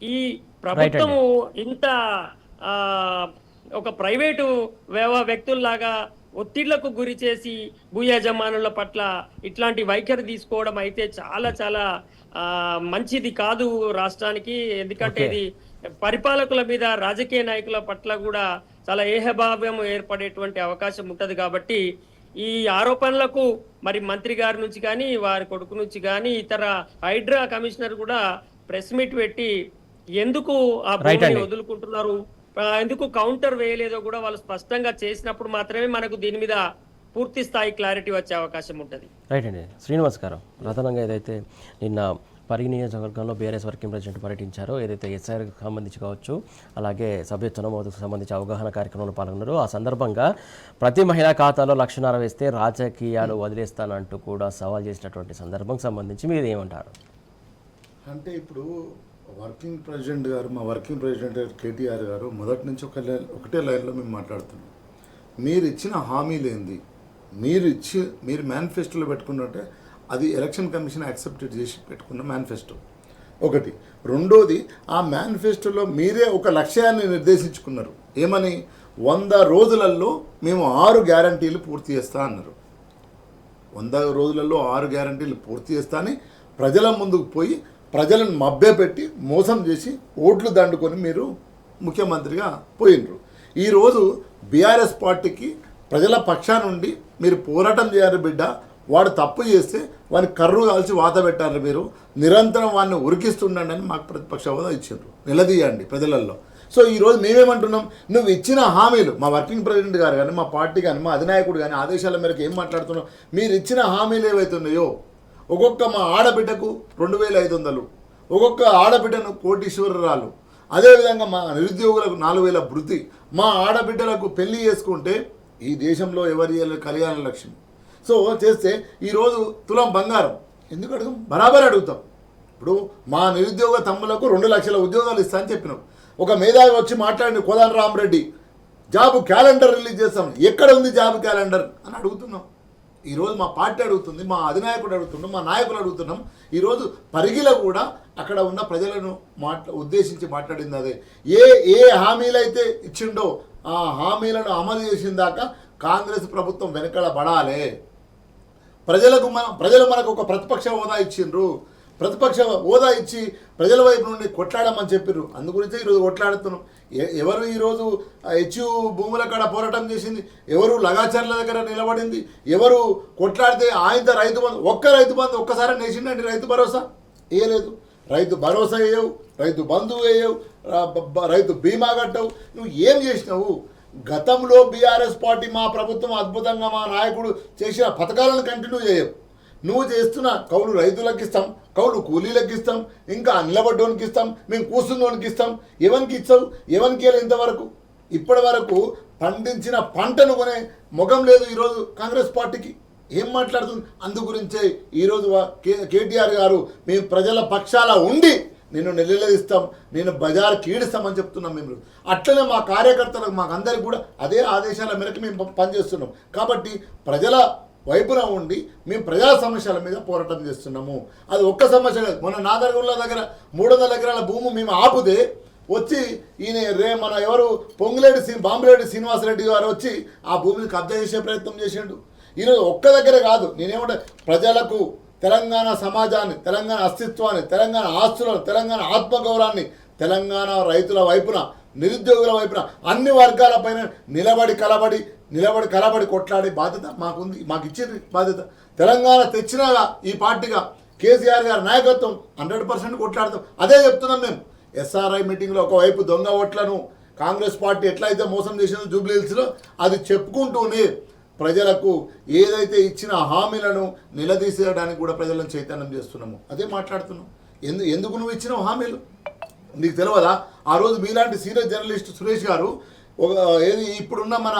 ఈ ప్రభుత్వము ఇంత ఒక ప్రైవేటు వ్యక్తుల్లాగా ఒత్తిళ్లకు గురి చేసి భూ యజమానుల పట్ల ఇట్లాంటి వైఖరి తీసుకోవడం అయితే చాలా చాలా మంచిది కాదు రాష్ట్రానికి. ఎందుకంటే ఇది పరిపాలకుల మీద, రాజకీయ నాయకుల పట్ల కూడా చాలా ఏహభావ్యం ఏర్పడేటువంటి అవకాశం ఉంటది. కాబట్టి ఈ ఆరోపణలకు మరి మంత్రి గారి నుంచి కానీ వారి కొడుకు నుంచి కానీ ఇతర హైడ్రా కమిషనర్ కూడా ప్రెస్ మీట్ పెట్టి ఎందుకు ఆ భూమిని వదులుకుంటున్నారు, ఎందుకు కౌంటర్ వేయలేదో కూడా వాళ్ళు స్పష్టంగా చేసినప్పుడు మాత్రమే మనకు దీని మీద పూర్తి స్థాయి క్లారిటీ వచ్చే అవకాశం ఉంటుంది. రైట్ అండి. శ్రీనివాస్ గారు, ప్రధానంగా ఏదైతే నిన్న పరిగి నియోజకవర్గంలో బీఆర్ఎస్ వర్కింగ్ ప్రెసిడెంట్ పర్యటించారో, ఏదైతే ఎస్ఐఆర్కి సంబంధించి కావచ్చు, అలాగే సభ్యత్వ నమోదుకు సంబంధించి అవగాహన కార్యక్రమంలో పాల్గొన్నారు. ఆ సందర్భంగా ప్రతి మహిళా ఖాతాలో 1,50,000 వేస్తే రాజకీయాలు వదిలేస్తానంటూ కూడా సవాల్ చేసినటువంటి సందర్భం సంబంధించి మీరు ఏమంటారు? అంటే ఇప్పుడు వర్కింగ్ ప్రెసిడెంట్ గారు, మా వర్కింగ్ ప్రెసిడెంట్ కేటీఆర్ గారు మొదటి నుంచి ఒకటే లైన్లో మేము మాట్లాడుతున్నాం. మీరు ఇచ్చిన హామీలు ఏంది, మీరు మేనిఫెస్టోలో పెట్టుకున్నట్టే అది ఎలక్షన్ కమిషన్ యాక్సెప్టెడ్ చేసి పెట్టుకున్న మేనిఫెస్టో ఒకటి. రెండోది, ఆ మేనిఫెస్టోలో మీరే ఒక లక్ష్యాన్ని నిర్దేశించుకున్నారు. ఏమని? 100 రోజులలో మేము 6 గ్యారంటీలు పూర్తి చేస్తా అన్నారు. 100 రోజులలో 6 గ్యారంటీలు పూర్తి చేస్తా అని ప్రజల ముందుకు పోయి ప్రజలను మభ్యపెట్టి మోసం చేసి ఓట్లు దండుకొని మీరు ముఖ్యమంత్రిగా పోయినరు. ఈరోజు బీఆర్ఎస్ పార్టీకి ప్రజల పక్షాన నుండి మీరు పోరాటం చేయాలి బిడ్డ, వాడు తప్పు చేస్తే వాడిని కర్రు కాల్చి వాత పెట్టారు, మీరు నిరంతరం వాడిని ఉరికిస్తుండండి అని మాకు ప్రతిపక్ష హోదా ఇచ్చారు. నిలదీయండి ప్రజలలో. సో ఈరోజు మేమేమంటున్నాం, నువ్వు ఇచ్చిన హామీలు, మా వర్కింగ్ ప్రెసిడెంట్ గారు కానీ, మా పార్టీ కానీ, మా అధినాయకుడు కానీ ఆదేశాల మేరకు ఏం మాట్లాడుతున్నాం, మీరు ఇచ్చిన హామీలు ఏవైతున్నాయో, ఒక్కొక్క మా ఆడబిడ్డకు 2,500, ఒక్కొక్క ఆడబిడ్డను కోటీశ్వరరాలు, అదేవిధంగా మా నిరుద్యోగులకు 4,000 భృతి, మా ఆడబిడ్డలకు పెళ్లి చేసుకుంటే ఈ దేశంలో ఎవరి కళ్యాణ లక్ష్మి. సో చేస్తే ఈరోజు తులం బంగారం ఎందుకు అడుగుతాం? బరాబర్ అడుగుతాం. ఇప్పుడు మా నిరుద్యోగ తమ్ములకు 2 లక్షల ఉద్యోగాలు ఇస్తా అని చెప్పినాం. ఒక మేధావి వచ్చి మాట్లాడిన కోదండరామరెడ్డి జాబ్ క్యాలెండర్ రిలీజ్ చేస్తాం, ఎక్కడ ఉంది జాబ్ క్యాలెండర్ అని అడుగుతున్నాం. ఈరోజు మా పార్టీ అడుగుతుంది, మా అధినాయకుడు అడుగుతున్నాం, మా నాయకులు అడుగుతున్నాం. ఈరోజు పరిగిలో కూడా అక్కడ ఉన్న ప్రజలను ఉద్దేశించి మాట్లాడింది అదే. ఏ హామీలైతే ఇచ్చిండో ఆ హామీలను అమలు చేసిన దాకా కాంగ్రెస్ ప్రభుత్వం వెనకడబడాలి. ప్రజలు మనకు ఒక ప్రతిపక్ష హోదా ఇచ్చిండ్రు, ప్రతిపక్ష హోదా ఇచ్చి ప్రజల వైపు నుండి కొట్లాడమని చెప్పారు. అందు గురించే ఈరోజు కొట్లాడుతున్నాం. ఎవరు ఈరోజు హెచ్చు భూముల కాడ పోరాటం చేసింది, ఎవరు లగాచర్ల దగ్గర నిలబడింది, ఎవరు కొట్లాడితే ఆయనతో రైతు బంధు ఒక్కసారి నేసిండండి. రైతు భరోసా వేయలేదు, రైతు భరోసా వేయవు, రైతు బంధు వేయవు, రైతు బీమా కట్టవు. నువ్వు ఏం చేసినావు? గతంలో బీఆర్ఎస్ పార్టీ, మా ప్రభుత్వం అద్భుతంగా మా నాయకుడు చేసిన పథకాలను కంటిన్యూ చేయవు. నువ్వు చేస్తున్న కౌలు రైతులకు ఇస్తాం, కౌలు కూలీలకు ఇస్తాం, ఇంకా నిలబడ్డోనికి ఇస్తాం, మేము కూర్చున్నోనికి ఇస్తాం. ఎవరికి ఇస్తావు? ఎవరికి ఇంతవరకు ఇప్పటి వరకు పండించిన పంటను కొనే ముఖం లేదు ఈరోజు కాంగ్రెస్ పార్టీకి. ఏం మాట్లాడుతుంది? అందు గురించే ఈరోజు కేటీఆర్ గారు మేము ప్రజల పక్షాల ఉండి నేను నిలదీస్తాం, నేను బజార్కి ఈడుస్తామని చెప్తున్నాం. మేము అట్లనే మా కార్యకర్తలకు, మాకు అందరికి కూడా అదే ఆదేశాల మేరకు మేము పనిచేస్తున్నాం. కాబట్టి ప్రజల వైపున ఉండి మేము ప్రజా సమస్యల మీద పోరాటం చేస్తున్నాము. అది ఒక్క సమస్య లేదు. మొన్న నాగర్గుల్ల దగ్గర 300 ఎకరాల భూమి మేము ఆపుతే వచ్చి ఈయన మన ఎవరు బాంబిరెడ్డి శ్రీనివాసరెడ్డి గారు వచ్చి ఆ భూమిని కబ్జా చేసే ప్రయత్నం చేసిండు. ఈరోజు ఒక్క దగ్గరే కాదు, నేనేమంటే ప్రజలకు, తెలంగాణ సమాజాన్ని, తెలంగాణ అస్తిత్వాన్ని, తెలంగాణ ఆస్తులను, తెలంగాణ ఆత్మగౌరవాన్ని, తెలంగాణ రైతుల వైపున, నిరుద్యోగుల వైపున అన్ని వర్గాలపైన నిలబడి కలబడి కొట్లాడే బాధ్యత మాకుంది. మాకు ఇచ్చింది బాధ్యత. తెలంగాణ తెచ్చినా ఈ పార్టీగా కేసీఆర్ గారి నాయకత్వం 100% కొట్లాడతాం. అదే చెప్తున్నాం మేము. ఎస్ఆర్ఐ మీటింగ్లో ఒకవైపు దొంగ ఓట్లను కాంగ్రెస్ పార్టీ ఎట్లయితే మోసం చేసిందో జూబ్లీహిల్స్లో, అది చెప్పుకుంటూనే ప్రజలకు ఏదైతే ఇచ్చిన హామీలను నిలదీసేయడానికి కూడా ప్రజలను చైతన్యం చేస్తున్నాము. అదే మాట్లాడుతున్నాం. ఎందుకు నువ్వు ఇచ్చిన హామీలు నీకు తెలియదా? ఆ రోజు మీలాంటి సీనియర్ జర్నలిస్ట్ సురేష్ గారు ఇప్పుడున్న మన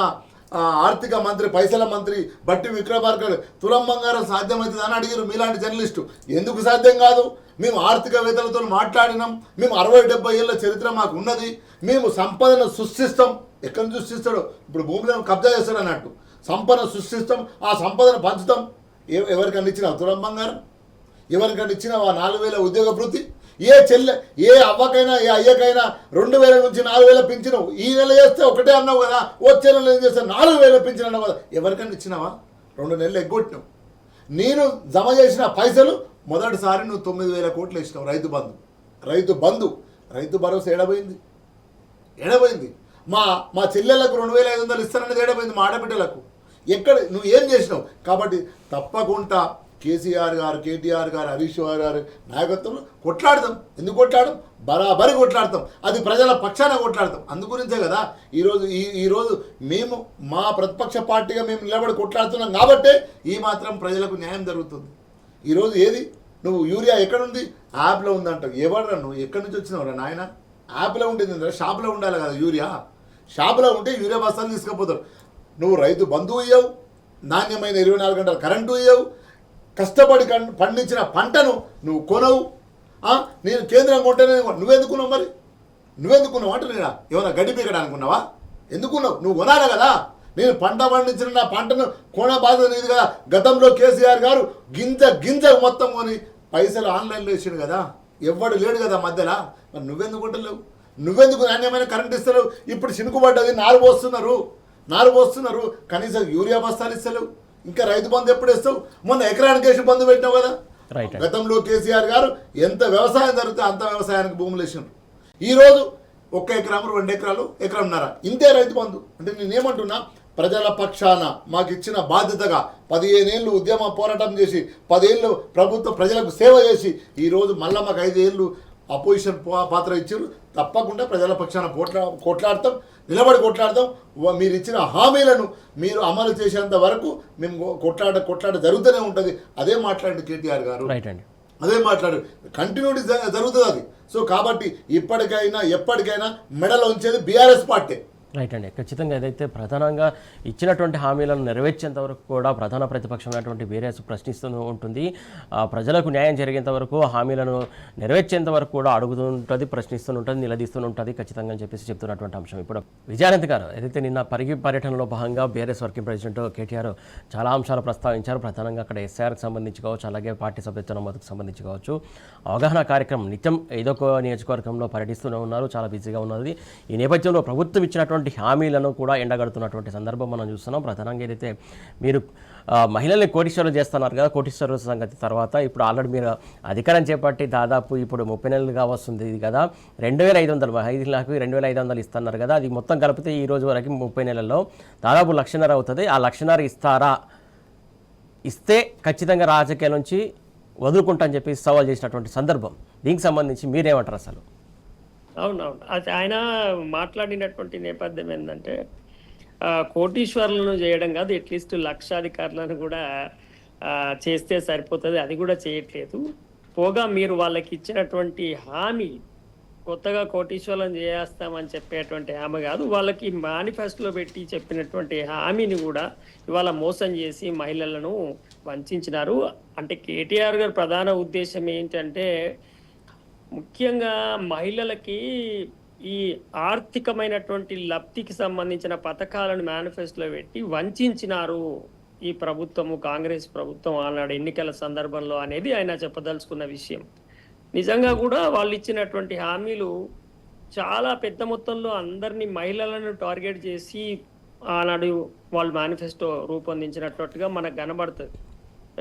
ఆర్థిక మంత్రి, పైసల మంత్రి బట్టి విక్రమార్క తులం బంగారం సాధ్యమవుతుంది అని అడిగారు. మీలాంటి జర్నలిస్టు ఎందుకు సాధ్యం కాదు? మేము ఆర్థికవేత్తలతో మాట్లాడినాం, మేము 60-70 ఏళ్ళ చరిత్ర మాకు ఉన్నది, మేము సంపదను సృష్టిస్తాం. ఎక్కడి నుంచి సృష్టిస్తాడో? ఇప్పుడు భూములను కబ్జా చేస్తాడు అన్నట్టు. సంపద సృష్టిస్తాం, ఆ సంపదను పంచుతాం. ఎవరికన్నా ఇచ్చిన తులం బంగారం? ఎవరికన్నా ఇచ్చిన 4,000 ఉద్యోగ భృతి? ఏ అవ్వకైనా ఏ అయ్యకైనా 2,000 నుంచి 4,000 పింఛను ఈ నెల చేస్తే ఒకటే అన్నావు కదా, వచ్చే నెల ఏం చేస్తే 4,000 పింఛను అన్నావు కదా. ఎవరికైనా ఇచ్చినావా? 2 నెలలు ఎగ్గొట్టినావు. నేను జమ చేసిన పైసలు మొదటిసారి నువ్వు 9,000 కోట్లు ఇచ్చినావు. రైతు భరోసా ఎడబోయింది. మా చెల్లెళ్ళకు 2,500 ఇస్తానన్నది ఎడబోయింది. మా ఆడబిడ్డలకు ఎక్కడ నువ్వు ఏం చేసినావు? కాబట్టి తప్పకుండా కేసీఆర్ గారు, కేటీఆర్ గారు, హరీష్ గారు నాయకత్వంలో కొట్లాడతాం. ఎందుకు కొట్లాడడం? బరాబరి కొట్లాడతాం. అది ప్రజల పక్షాన కొట్లాడతాం. అందుగురించే కదా ఈరోజు మేము మా ప్రతిపక్ష పార్టీగా మేము నిలబడి కొట్లాడుతున్నాం కాబట్టే ఈ మాత్రం ప్రజలకు న్యాయం జరుగుతుంది. ఈరోజు ఏది నువ్వు యూరియా ఎక్కడుంది? యాప్లో ఉందంటావు. ఎవడరా నువ్వు? ఎక్కడి నుంచి వచ్చినావురా నాయన? యాప్లో ఉంటుంది, షాప్లో ఉండాలి కదా యూరియా. షాపులో ఉంటే యూరియా బస్తాలు తీసుకుపోతారు. నువ్వు రైతు బంధువు ఇయ్యవు, నాణ్యమైన 24 గంటల కరెంటు ఇయ్యవు, కష్టపడి పండించిన పంటను నువ్వు కొనవు. నేను కేంద్రం కొంటేనే నువ్వెందుకున్నావు? మరి నువ్వెందుకున్నావు అంటే నేను ఏమైనా గడ్డి పీకడా అనుకున్నావా? ఎందుకున్నావు? నువ్వు కొనాలి కదా. నేను పంట పండించిన నా పంటను కొన బాధ్యత నీది కదా. గతంలో కేసీఆర్ గారు గింజ మొత్తం కొని పైసలు ఆన్లైన్లో ఇచ్చిండు కదా. ఎవ్వడు లేడు కదా మధ్యలో. మరి నువ్వెందుకు కొంటలేవు? నువ్వెందుకు నాణ్యమైన కరెంట్ ఇస్తలేవు? ఇప్పుడు చినుకుపడ్డది, నారు పోస్తున్నారు, కనీసం యూరియా బస్తాలు ఇస్తలేవు. ఇంకా రైతు బంధు ఎప్పుడు ఇస్తావు? మొన్న ఎకరానికి వేసి బంధు పెట్టినావు కదా. గతంలో కేసీఆర్ గారు ఎంత వ్యవసాయం జరిగితే అంత వ్యవసాయానికి భూములు వేసినారు. ఈరోజు 1 ఎకరం, 2 ఎకరాలు, ఎకరంన్నర ఇంతే రైతు బంధు. అంటే నేనేమంటున్నా, ప్రజల పక్షాన మాకు ఇచ్చిన బాధ్యతగా 15 ఏళ్ళు ఉద్యమ పోరాటం చేసి 10 ఏళ్ళు ప్రభుత్వ ప్రజలకు సేవ చేసి ఈరోజు మళ్ళీ మాకు 5 ఏళ్ళు అపోజిషన్ పాత్ర ఇచ్చారు. తప్పకుండా ప్రజల పక్షాన కొట్లాడతాం, నిలబడి కొట్లాడతాం. మీరు ఇచ్చిన హామీలను మీరు అమలు చేసేంత వరకు మేము కొట్లాట జరుగుతూనే ఉంటుంది. అదే మాట్లాడండి కేటీఆర్ గారు, అదే మాట్లాడు, కంటిన్యూటీ జరుగుతుంది అది. సో కాబట్టి ఇప్పటికైనా ఎప్పటికైనా మెడలో ఉంచేది బీఆర్ఎస్ పార్టీ. రైట్ అండి. ఖచ్చితంగా ఏదైతే ప్రధానంగా ఇచ్చినటువంటి హామీలను నెరవేర్చేంత వరకు కూడా ప్రధాన ప్రతిపక్షమైనటువంటి బీఆర్ఎస్ ప్రశ్నిస్తూ ఉంటుంది. ప్రజలకు న్యాయం జరిగేంత వరకు హామీలను నెరవేర్చేంత వరకు కూడా అడుగుతుంటుంది, ప్రశ్నిస్తుంటుంది, నిలదీస్తుంటుంది ఖచ్చితంగా అని చెప్పేసి చెప్తున్నటువంటి అంశం. ఇప్పుడు విజయానంద్ గారు ఏదైతే నిన్న పర్యటనలో భాగంగా బీఆర్ఎస్ వర్కింగ్ ప్రెసిడెంట్ కేటీఆర్ చాలా అంశాలు ప్రస్తావించారు. ప్రధానంగా అక్కడ ఎస్ఐఆర్కి సంబంధించి కావచ్చు, అలాగే పార్టీ సభ్యత్వ నమోదుకు సంబంధించి కావచ్చు, అవగాహన కార్యక్రమం నిత్యం ఏదో ఒక నియోజకవర్గంలో పర్యటిస్తూనే ఉన్నారు, చాలా బిజీగా ఉన్నది. ఈ నేపథ్యంలో ప్రభుత్వం ఇచ్చినటువంటి హామీలను కూడా ఎండగడుతున్నటువంటి సందర్భం మనం చూస్తున్నాం. ప్రధానంగా ఏదైతే మీరు మహిళల్ని కోటీశ్వరులు చేస్తున్నారు కదా, కోటీశ్వరుల సంగతి తర్వాత ఇప్పుడు ఆల్రెడీ మీరు అధికారం చేపట్టి దాదాపు ఇప్పుడు 30 నెలలుగా వస్తుంది ఇది కదా. 2500 మహిళలకు 2500 ఇస్తున్నారు కదా. అది మొత్తం కలిపితే ఈ రోజు వరకు 30 నెలల్లో దాదాపు 1,50,000 అవుతుంది. ఆ 1,50,000 ఇస్తారా? ఇస్తే ఖచ్చితంగా రాజకీయాల నుంచి వదులుకుంటా అని చెప్పి సవాల్ చేసినటువంటి సందర్భం. దీనికి సంబంధించి మీరేమంటారు అసలు? అవునవును, అది ఆయన మాట్లాడినటువంటి నేపథ్యం ఏంటంటే కోటీశ్వరులను చేయడం కాదు, అట్లీస్ట్ లక్షాధికారులను కూడా చేస్తే సరిపోతుంది. అది కూడా చేయట్లేదు. పోగా మీరు వాళ్ళకి ఇచ్చినటువంటి హామీ కొత్తగా కోటీశ్వరులను చేస్తామని చెప్పేటువంటి హామీ కాదు, వాళ్ళకి మేనిఫెస్టోలో పెట్టి చెప్పినటువంటి హామీని కూడా ఇవాళ మోసం చేసి మహిళలను వంచినారు. అంటే కేటీఆర్ గారి ప్రధాన ఉద్దేశం ఏంటంటే ముఖ్యంగా మహిళలకి ఈ ఆర్థికమైనటువంటి లబ్ధికి సంబంధించిన పథకాలను మేనిఫెస్టోలో పెట్టి వంచినారు ఈ ప్రభుత్వము, కాంగ్రెస్ ప్రభుత్వం ఆనాడు ఎన్నికల సందర్భంలో అనేది ఆయన చెప్పదలుచుకున్న విషయం. నిజంగా కూడా వాళ్ళు ఇచ్చినటువంటి హామీలు చాలా పెద్ద మొత్తంలో అందరినీ మహిళలను టార్గెట్ చేసి ఆనాడు వాళ్ళు మేనిఫెస్టో రూపొందించినట్టుగా మనకు కనబడుతుంది.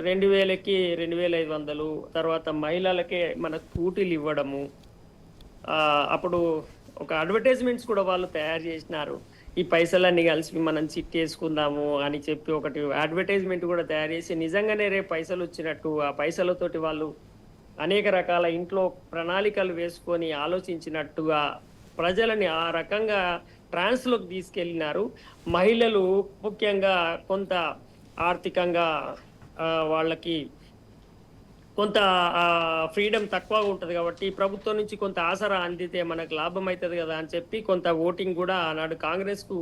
2,000కి 2,500, తర్వాత మహిళలకే మన స్కూటీలు ఇవ్వడము. అప్పుడు ఒక అడ్వర్టైజ్మెంట్స్ కూడా వాళ్ళు తయారు చేసినారు. ఈ పైసలన్నీ కలిసి మనం చిట్టేసుకుందాము అని చెప్పి ఒకటి అడ్వర్టైజ్మెంట్ కూడా తయారు చేసి నిజంగానే రేపు పైసలు వచ్చినట్టు ఆ పైసలతోటి వాళ్ళు అనేక రకాల ఇంట్లో ప్రణాళికలు వేసుకొని ఆలోచించినట్టుగా ప్రజలని ఆ రకంగా ట్రాన్స్లోకి తీసుకెళ్ళినారు. మహిళలు ముఖ్యంగా కొంత ఆర్థికంగా వాళ్ళకి కొంత ఫ్రీడమ్ తక్కువగా ఉంటుంది కాబట్టి ప్రభుత్వం నుంచి కొంత ఆసరా అందితే మనకు లాభం అవుతుంది కదా అని చెప్పి కొంత ఓటింగ్ కూడా ఆనాడు కాంగ్రెస్కు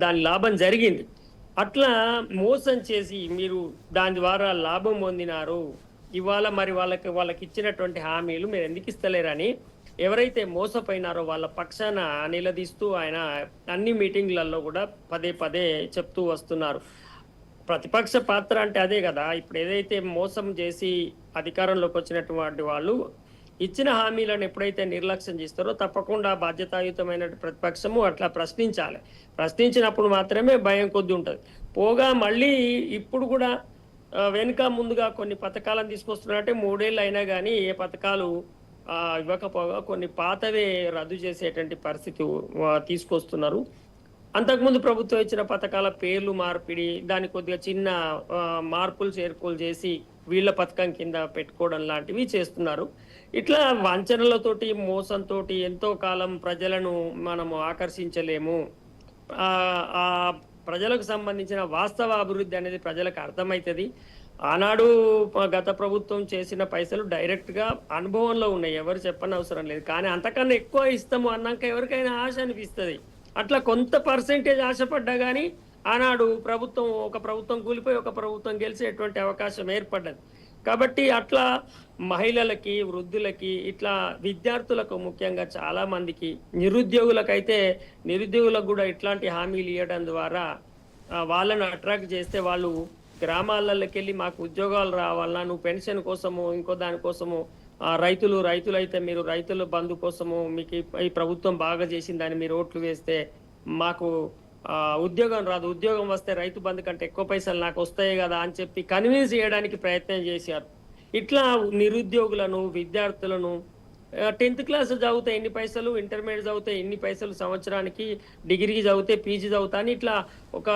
దాని లాభం జరిగింది. అట్లా మోసం చేసి మీరు దాని ద్వారా లాభం పొందినారు. ఇవాళ మరి వాళ్ళకి ఇచ్చినటువంటి హామీలు మీరు ఎందుకు ఇస్తలేరని ఎవరైతే మోసపోయినారో వాళ్ళ పక్షాన నిలదీస్తూ ఆయన అన్ని మీటింగ్లలో కూడా పదే చెప్తూ వస్తున్నారు. ప్రతిపక్ష పాత్ర అంటే అదే కదా. ఇప్పుడు ఏదైతే మోసం చేసి అధికారంలోకి వచ్చినటువంటి వాళ్ళు ఇచ్చిన హామీలను ఎప్పుడైతే నిర్లక్ష్యం చేస్తారో తప్పకుండా బాధ్యతాయుతమైన ప్రతిపక్షము అట్లా ప్రశ్నించాలి. ప్రశ్నించినప్పుడు మాత్రమే భయం కొద్ది ఉంటుంది. పోగా మళ్ళీ ఇప్పుడు కూడా వెనుక ముందుగా కొన్ని పథకాలను తీసుకొస్తున్నారంటే 3 ఏళ్ళు అయినా కానీ ఏ పథకాలు ఇవ్వకపోగా కొన్ని పాతవే రద్దు చేసేటువంటి పరిస్థితి తీసుకొస్తున్నారు. అంతకుముందు ప్రభుత్వం ఇచ్చిన పథకాల పేర్లు మార్పిడి, దాని కొద్దిగా చిన్న మార్పులు చేర్పులు చేసి వీళ్ళ పథకం కింద పెట్టుకోవడం లాంటివి చేస్తున్నారు. ఇట్లా వంచనలతోటి మోసంతో ఎంతో కాలం ప్రజలను మనము ఆకర్షించలేము. ఆ ప్రజలకు సంబంధించిన వాస్తవ అభివృద్ధి అనేది ప్రజలకు అర్థమవుతుంది. ఆనాడు గత ప్రభుత్వం చేసిన పైసలు డైరెక్ట్గా అనుభవంలో ఉన్నాయి, ఎవరు చెప్పనవసరం లేదు. కానీ అంతకన్నా ఎక్కువ ఇస్తాము అన్నాక ఎవరికైనా ఆశ అనిపిస్తుంది. అట్లా కొంత పర్సెంటేజ్ ఆశపడ్డా కానీ ఆనాడు ఒక ప్రభుత్వం కూలిపోయి ఒక ప్రభుత్వం గెలిచేటువంటి అవకాశం ఏర్పడ్డది. కాబట్టి అట్లా మహిళలకి, వృద్ధులకి, ఇట్లా విద్యార్థులకు, ముఖ్యంగా చాలా మందికి, నిరుద్యోగులకు కూడా ఇట్లాంటి హామీలు ఇవ్వడం ద్వారా వాళ్ళను అట్రాక్ట్ చేస్తే వాళ్ళు గ్రామాలలోకి వెళ్ళి మాకు ఉద్యోగాలు రావాలన్నా, నువ్వు పెన్షన్ కోసము ఇంకో దానికోసము, రైతులైతే మీరు రైతుల బంధు కోసము మీకు ఈ ప్రభుత్వం బాగా చేసిందని మీరు ఓట్లు వేస్తే మాకు ఉద్యోగం రాదు, ఉద్యోగం వస్తే రైతు బంధు కంటే ఎక్కువ పైసలు నాకు వస్తాయి కదా అని చెప్పి కన్విన్స్ చేయడానికి ప్రయత్నం చేశారు. ఇట్లా నిరుద్యోగులను, విద్యార్థులను 10th క్లాస్ చదివితే ఎన్ని పైసలు, ఇంటర్మీడియట్ చదివితే ఎన్ని పైసలు సంవత్సరానికి, డిగ్రీ చదివితే పీజీ చదువుతా అని ఇట్లా ఒక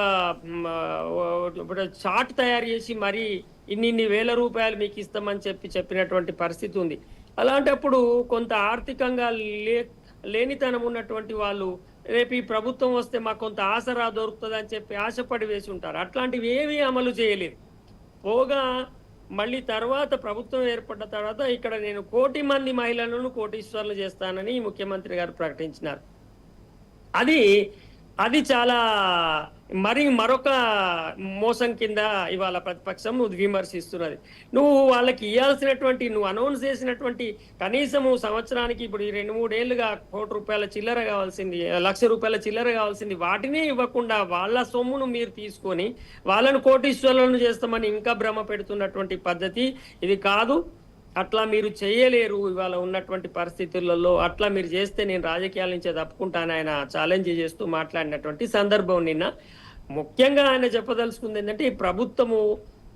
చార్ట్ తయారు చేసి మరి ఇన్ని వేల రూపాయలు మీకు ఇస్తామని చెప్పినటువంటి పరిస్థితి ఉంది. అలాంటప్పుడు కొంత ఆర్థికంగా లేనితనం ఉన్నటువంటి వాళ్ళు రేపు ఈ ప్రభుత్వం వస్తే మాకు కొంత ఆసరా దొరుకుతుంది అని చెప్పి ఆశపడి వేసి ఉంటారు. అట్లాంటివి ఏమీ అమలు చేయలేదు. పోగా మళ్ళీ తర్వాత ప్రభుత్వం ఏర్పడ్డ తర్వాత ఇక్కడ నేను 1 కోటి మంది మహిళలను కోటీశ్వర్లు చేస్తానని ముఖ్యమంత్రి గారు ప్రకటించినారు. అది చాలా మరొక మోసం కింద ఇవాళ ప్రతిపక్షం విమర్శిస్తున్నది. నువ్వు వాళ్ళకి ఇవ్వాల్సినటువంటి, నువ్వు అనౌన్స్ చేసినటువంటి కనీసము సంవత్సరానికి ఇప్పుడు 2-3 ఏళ్లుగా ₹1,00,000 చిల్లర కావాల్సింది, ₹1,00,000 చిల్లర కావాల్సింది, వాటినే ఇవ్వకుండా వాళ్ళ సొమ్మును మీరు తీసుకొని వాళ్ళను కోటీశ్వరులను చేస్తామని ఇంకా భ్రమ పెడుతున్నటువంటి పద్ధతి ఇది కాదు. అట్లా మీరు చేయలేరు ఇవాళ ఉన్నటువంటి పరిస్థితులలో. అట్లా మీరు చేస్తే నేను రాజకీయాల నుంచే తప్పుకుంటాను ఆయన ఛాలెంజ్ చేస్తూ మాట్లాడినటువంటి సందర్భం నిన్న. ముఖ్యంగా ఆయన చెప్పదలుచుకుంది ఏంటంటే, ఈ ప్రభుత్వము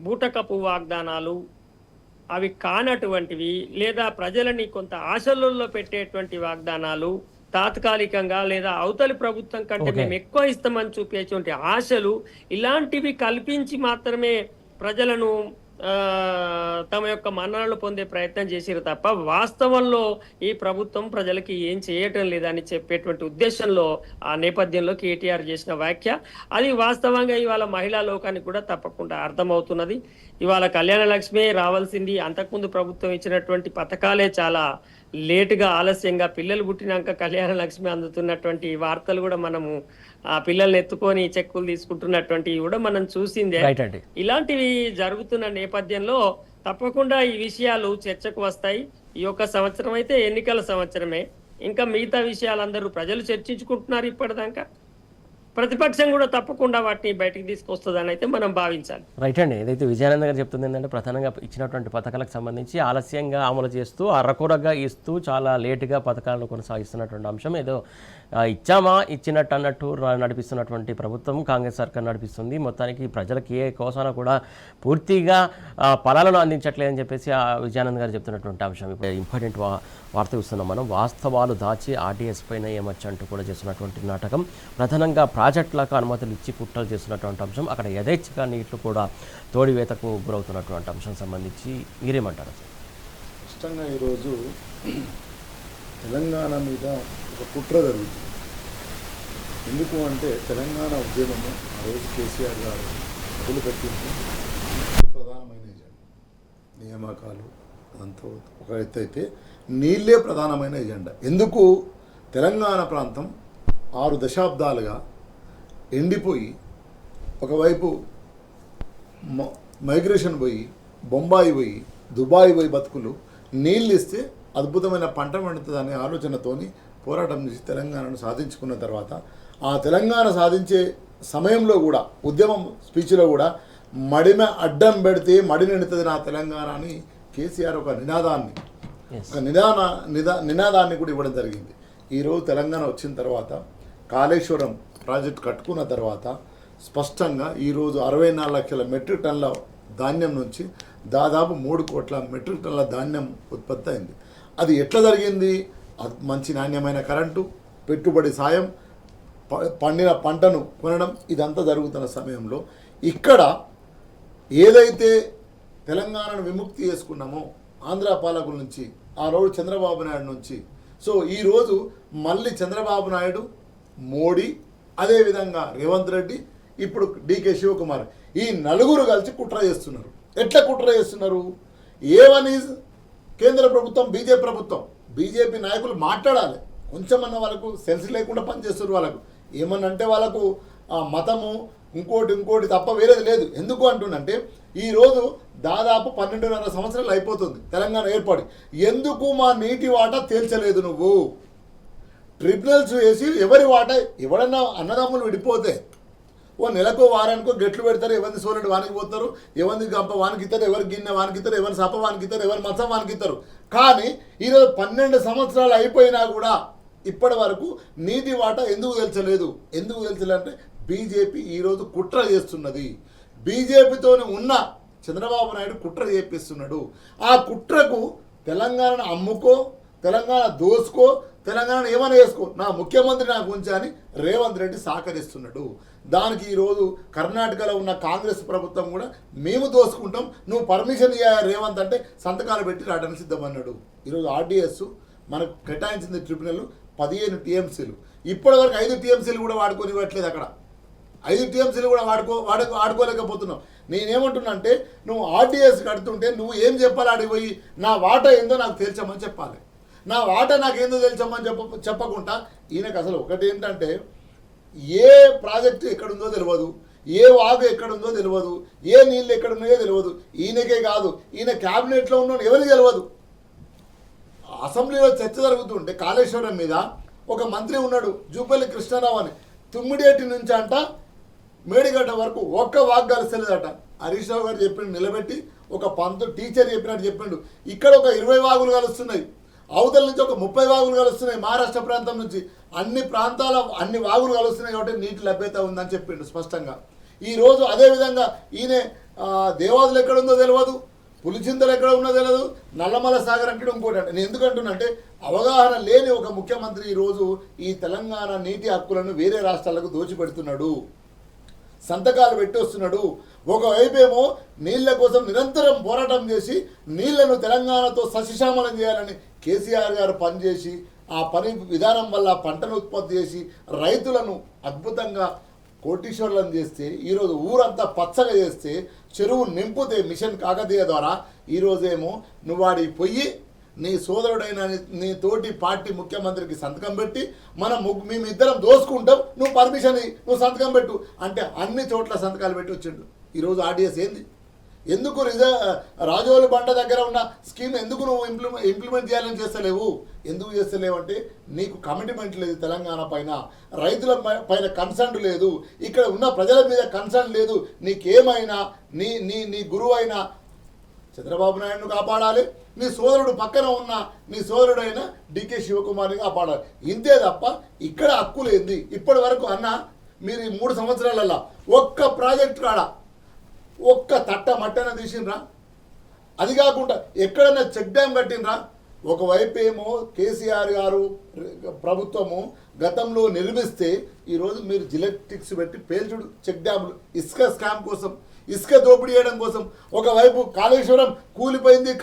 బూటకపు వాగ్దానాలు, అవి కానటువంటివి, లేదా ప్రజలని కొంత ఆశలలో పెట్టేటువంటి వాగ్దానాలు, తాత్కాలికంగా లేదా అవతలి ప్రభుత్వం కంటే మేము ఎక్కువ ఇస్తామని చూపేటువంటి ఆశలు, ఇలాంటివి కల్పించి మాత్రమే ప్రజలను తమ యొక్క మన్ననలు పొందే ప్రయత్నం చేసిరు తప్ప వాస్తవంలో ఈ ప్రభుత్వం ప్రజలకి ఏం చేయటం లేదని చెప్పేటువంటి ఉద్దేశంలో ఆ నేపథ్యంలో కేటీఆర్ చేసిన వ్యాఖ్య అది వాస్తవంగా ఇవాళ మహిళా లోకానికి కూడా తప్పకుండా అర్థమవుతున్నది. ఇవాళ కళ్యాణ లక్ష్మి రావాల్సింది, అంతకుముందు ప్రభుత్వం ఇచ్చినటువంటి పథకాలే చాలా లేటుగా, ఆలస్యంగా, పిల్లలు పుట్టినాక కళ్యాణ లక్ష్మి అందుతున్నటువంటి వార్తలు కూడా మనము ఆ పిల్లల్ని ఎత్తుకొని చెక్కులు తీసుకుంటున్నటువంటి కూడా మనం చూసిందే. ఇలాంటివి జరుగుతున్న నేపథ్యంలో తప్పకుండా ఈ విషయాలు చర్చకు వస్తాయి. ఈ యొక్క సంవత్సరం అయితే ఎన్నికల సంవత్సరమే, ఇంకా మిగతా విషయాలందరూ ప్రజలు చర్చించుకుంటున్నారు ఇప్పటిదాకా. ప్రతిపక్షం కూడా తప్పకుండా వాటిని బయటకు తీసుకొస్తుందని అయితే మనం భావించాలి. రైట్ అండి. ఏదైతే విజయానంద గారు చెప్తుంది ఏంటంటే, ప్రధానంగా ఇచ్చినటువంటి పథకాలకు సంబంధించి ఆలస్యంగా అమలు చేస్తూ, అరకొరగా ఇస్తూ, చాలా లేటుగా పథకాలను కొనసాగిస్తున్నటువంటి అంశం. ఏదో ఇచ్చినట్టు అన్నట్టు నడిపిస్తున్నటువంటి ప్రభుత్వం కాంగ్రెస్ సర్కార్ నడిపిస్తుంది. మొత్తానికి ప్రజలకు ఏ కోసాన కూడా పూర్తిగా ఫలాలను అందించట్లేదని చెప్పేసి విజయానంద్ గారు చెప్తున్నటువంటి అంశం. ఇప్పుడు ఇంపార్టెంట్ వార్త చూస్తున్నాం మనం. వాస్తవాలు దాచి ఆర్టీఎస్ పైన ఏమొచ్చు అంటూ కూడా చేస్తున్నటువంటి నాటకం. ప్రధానంగా ప్రాజెక్టులకు అనుమతులు ఇచ్చి కుట్రలు చేస్తున్నటువంటి అంశం. అక్కడ యథేచ్ఛగా నీళ్లు కూడా తోడివేతకు గురవుతున్నటువంటి అంశం సంబంధించి మీరేమంటారు? స్పష్టంగా ఈరోజు తెలంగాణ మీద ఒక కుట్ర జరుగుతుంది. ఎందుకు అంటే తెలంగాణ ఉద్యమము ఆ రోజు కేసీఆర్ గారు మొదలుపెట్టింది ప్రధానమైన ఎజెండా. నియామకాలు అదంతా ఒక ఎత్తు అయితే నీళ్ళే ప్రధానమైన ఎజెండా. ఎందుకు తెలంగాణ ప్రాంతం 6 దశాబ్దాలుగా ఎండిపోయి, ఒకవైపు మైగ్రేషన్ పోయి, బొంబాయి పోయి, దుబాయ్ పోయి బతుకులు, నీళ్ళు ఇస్తే అద్భుతమైన పంట పండుతుందనే ఆలోచనతోని పోరాటం చేసి తెలంగాణను సాధించుకున్న తర్వాత, ఆ తెలంగాణ సాధించే సమయంలో కూడా ఉద్యమం స్పీచ్లో కూడా మడిమ అడ్డం పెడితే మడి నిండుతుంది నా తెలంగాణ అని కేసీఆర్ ఒక నినాదాన్ని కూడా ఇవ్వడం జరిగింది. ఈరోజు తెలంగాణ వచ్చిన తర్వాత, కాళేశ్వరం ప్రాజెక్ట్ కట్టుకున్న తర్వాత స్పష్టంగా ఈరోజు 64 లక్షల మెట్రిక్ టన్నుల ధాన్యం నుంచి దాదాపు 3 కోట్ల మెట్రిక్ టన్నుల ధాన్యం ఉత్పత్తి అయింది. అది ఎట్లా జరిగింది? మంచి నాణ్యమైన కరెంటు, పెట్టుబడి సాయం, పండిన పంటను కొనడం ఇదంతా జరుగుతున్న సమయంలో ఇక్కడ ఏదైతే తెలంగాణను విముక్తి చేసుకున్నామో ఆంధ్ర పాలకుల నుంచి, ఆ రోజు చంద్రబాబు నాయుడు నుంచి, సో ఈరోజు మళ్ళీ చంద్రబాబు నాయుడు, మోడీ, అదేవిధంగా రేవంత్ రెడ్డి, ఇప్పుడు డికే శివకుమార్, ఈ నలుగురు కలిసి కుట్ర చేస్తున్నారు. ఎట్లా కుట్ర చేస్తున్నారు? ఏవని కేంద్ర ప్రభుత్వం, బీజేపీ ప్రభుత్వం, బీజేపీ నాయకులు మాట్లాడాలి. కొంచెమన్నా వాళ్ళకు సెన్స్ లేకుండా పనిచేస్తారు. వాళ్ళకు ఏమన్నంటే వాళ్ళకు మతము ఇంకోటి తప్ప వేరేది లేదు. ఎందుకు అంటున్నంటే ఈరోజు దాదాపు 12.5 సంవత్సరాలు అయిపోతుంది తెలంగాణ ఏర్పడి. ఎందుకు మా నీటి వాటా తేల్చలేదు నువ్వు? ట్రిబ్యునల్స్ వేసి ఎవరి వాటా, ఎవడన్నా అన్నదమ్ములు విడిపోతే ఓ నెలకు వారానికో గెట్లు పెడతారు. ఎవరిని సోలెడు వానికి పోతారు, ఎవరిని గంప వానికి ఇస్తారు, ఎవరి గిన్నె వానికి ఇస్తారు, ఎవరి సప వానికి ఇస్తారు, ఎవరి మచ్చం వానికి ఇస్తారు. కానీ ఈరోజు 12 సంవత్సరాలు అయిపోయినా కూడా ఇప్పటి వరకు నీటి వాటా ఎందుకు తెలుసలేదు? ఎందుకు తెలుసలేదంటే బీజేపీ ఈరోజు కుట్ర చేస్తున్నది. బీజేపీతో ఉన్న చంద్రబాబు నాయుడు కుట్ర చేపిస్తున్నాడు. ఆ కుట్రకు తెలంగాణను అమ్ముకో, తెలంగాణ దోసుకో, తెలంగాణ ఏమైనా వేసుకో, నా ముఖ్యమంత్రి నాకు ఉంచా అని రేవంత్ రెడ్డి సహకరిస్తున్నాడు. దానికి ఈరోజు కర్ణాటకలో ఉన్న కాంగ్రెస్ ప్రభుత్వం కూడా మేము దోసుకుంటాం, నువ్వు పర్మిషన్ ఇయ్యా రేవంత్ అంటే సంతకాలు పెట్టి రావడానికి సిద్ధమన్నాడు. ఈరోజు ఆర్డీఎస్ మనకు కేటాయించింది ట్రిబ్యునల్ 15 టీఎంసీలు. ఇప్పటివరకు 5 టీఎంసీలు కూడా వాడుకొని ఇవ్వట్లేదు. అక్కడ 5 టీఎంసీలు కూడా ఆడుకోలేకపోతున్నావు. నేనేమంటున్నా అంటే నువ్వు ఆర్డీఎస్ కడుతుంటే నువ్వు ఏం చెప్పాలి? ఆడిపోయి నా వాటా ఏందో నాకు తేల్చమని చెప్పాలి. నా వాటా నాకేందో తెలుసమ్మని చెప్పకుండా ఈయనకు అసలు ఒకటి ఏంటంటే ఏ ప్రాజెక్టు ఎక్కడుందో తెలియదు, ఏ వాగు ఎక్కడుందో తెలియదు, ఏ నీళ్ళు ఎక్కడున్నాయో తెలియదు. ఈయనకే కాదు, ఈయన క్యాబినెట్లో ఉన్న ఎవరికి తెలియదు. అసెంబ్లీలో చర్చ జరుగుతుంటే కాళేశ్వరం మీద ఒక మంత్రి ఉన్నాడు, జూపల్లి కృష్ణారావు అని, తుమ్మిడేటి నుంచి అంట మేడిగడ్డ వరకు ఒక్క వాగు కలిసలేదట. హరీష్ రావు గారు చెప్పిండు, నిలబెట్టి ఒక టీచర్ చెప్పినట్టు చెప్పిండు. ఇక్కడ ఒక 20 వాగులు కలుస్తున్నాయి, అవతల నుంచి ఒక 30 వాగులు కలుస్తున్నాయి. మహారాష్ట్ర ప్రాంతం నుంచి అన్ని ప్రాంతాల అన్ని వాగులు కలుస్తున్నాయి కాబట్టి నీటి లభ్యత ఉందని చెప్పిండు స్పష్టంగా. ఈరోజు అదేవిధంగా ఈయన దేవాదులు ఎక్కడుందో తెలియదు, పులిచింతలు ఎక్కడ ఉన్నదో తెలియదు, నల్లమల సాగర్ అంటే ఇంకోటి. అంటే నేను ఎందుకంటున్నానంటే అవగాహన లేని ఒక ముఖ్యమంత్రి ఈరోజు ఈ తెలంగాణ నీటి హక్కులను వేరే రాష్ట్రాలకు దోచిపెడుతున్నాడు, సంతకాలు పెట్టొస్తున్నాడు. ఒకవైపు ఏమో నీళ్ల కోసం నిరంతరం పోరాటం చేసి నీళ్లను తెలంగాణతో సస్యశ్యామలం చేయాలని కేసీఆర్ గారు పనిచేసి ఆ పని విధానం వల్ల పంటను ఉత్పత్తి చేసి రైతులను అద్భుతంగా కోటీశ్వర్లను చేస్తే, ఈరోజు ఊరంతా పచ్చగా చేస్తే, చెరువు నింపుతే మిషన్ కాకతీయ ద్వారా, ఈరోజేమో నువ్వు వాడి పొయ్యి నీ సోదరుడైన నీ తోటి పార్టీ ముఖ్యమంత్రికి సంతకం పెట్టి మేమిద్దరం దోసుకుంటాం, నువ్వు పర్మిషన్ నువ్వు సంతకం పెట్టు అంటే అన్ని చోట్ల సంతకాలు పెట్టి వచ్చిండు. ఈరోజు ఆర్డీఎస్ ఏంది? ఎందుకు రాజోలు బండ దగ్గర ఉన్న స్కీమ్ ఎందుకు నువ్వు ఇంప్లిమెంట్ చేయాలని చేస్తలేవు? ఎందుకు చేస్తలేవు అంటే నీకు కమిట్మెంట్ లేదు, తెలంగాణ పైన రైతుల పైన కన్సర్న్ లేదు, ఇక్కడ ఉన్న ప్రజల మీద కన్సర్న్ లేదు. నీకేమైనా నీ నీ నీ గురువు అయినా చంద్రబాబు నాయుడును కాపాడాలి, నీ సోదరుడు పక్కన ఉన్న నీ సోదరుడైన డికే శివకుమార్ని కాపాడాలి. ఇంతే తప్ప ఇక్కడ హక్కు లేంది. ఇప్పటి వరకు అన్న మీరు ఈ 3 సంవత్సరాలలో ఒక్క ప్రాజెక్ట్ కాడ ఒక్క తట్ట మట్టన తీసిండ్రా? అది కాకుండా ఎక్కడైనా చెక్ డ్యామ్ కట్టినరా? ఒకవైపు ఏమో కేసీఆర్ గారు ప్రభుత్వము గతంలో నిర్మిస్తే ఈరోజు మీరు జిలెటిక్స్ పెట్టి పేల్చుడు చెక్ డ్యాములు ఇసుక స్కామ్ కోసం, ఇసుక దోపిడీ చేయడం కోసం. ఒకవైపు కాళేశ్వరం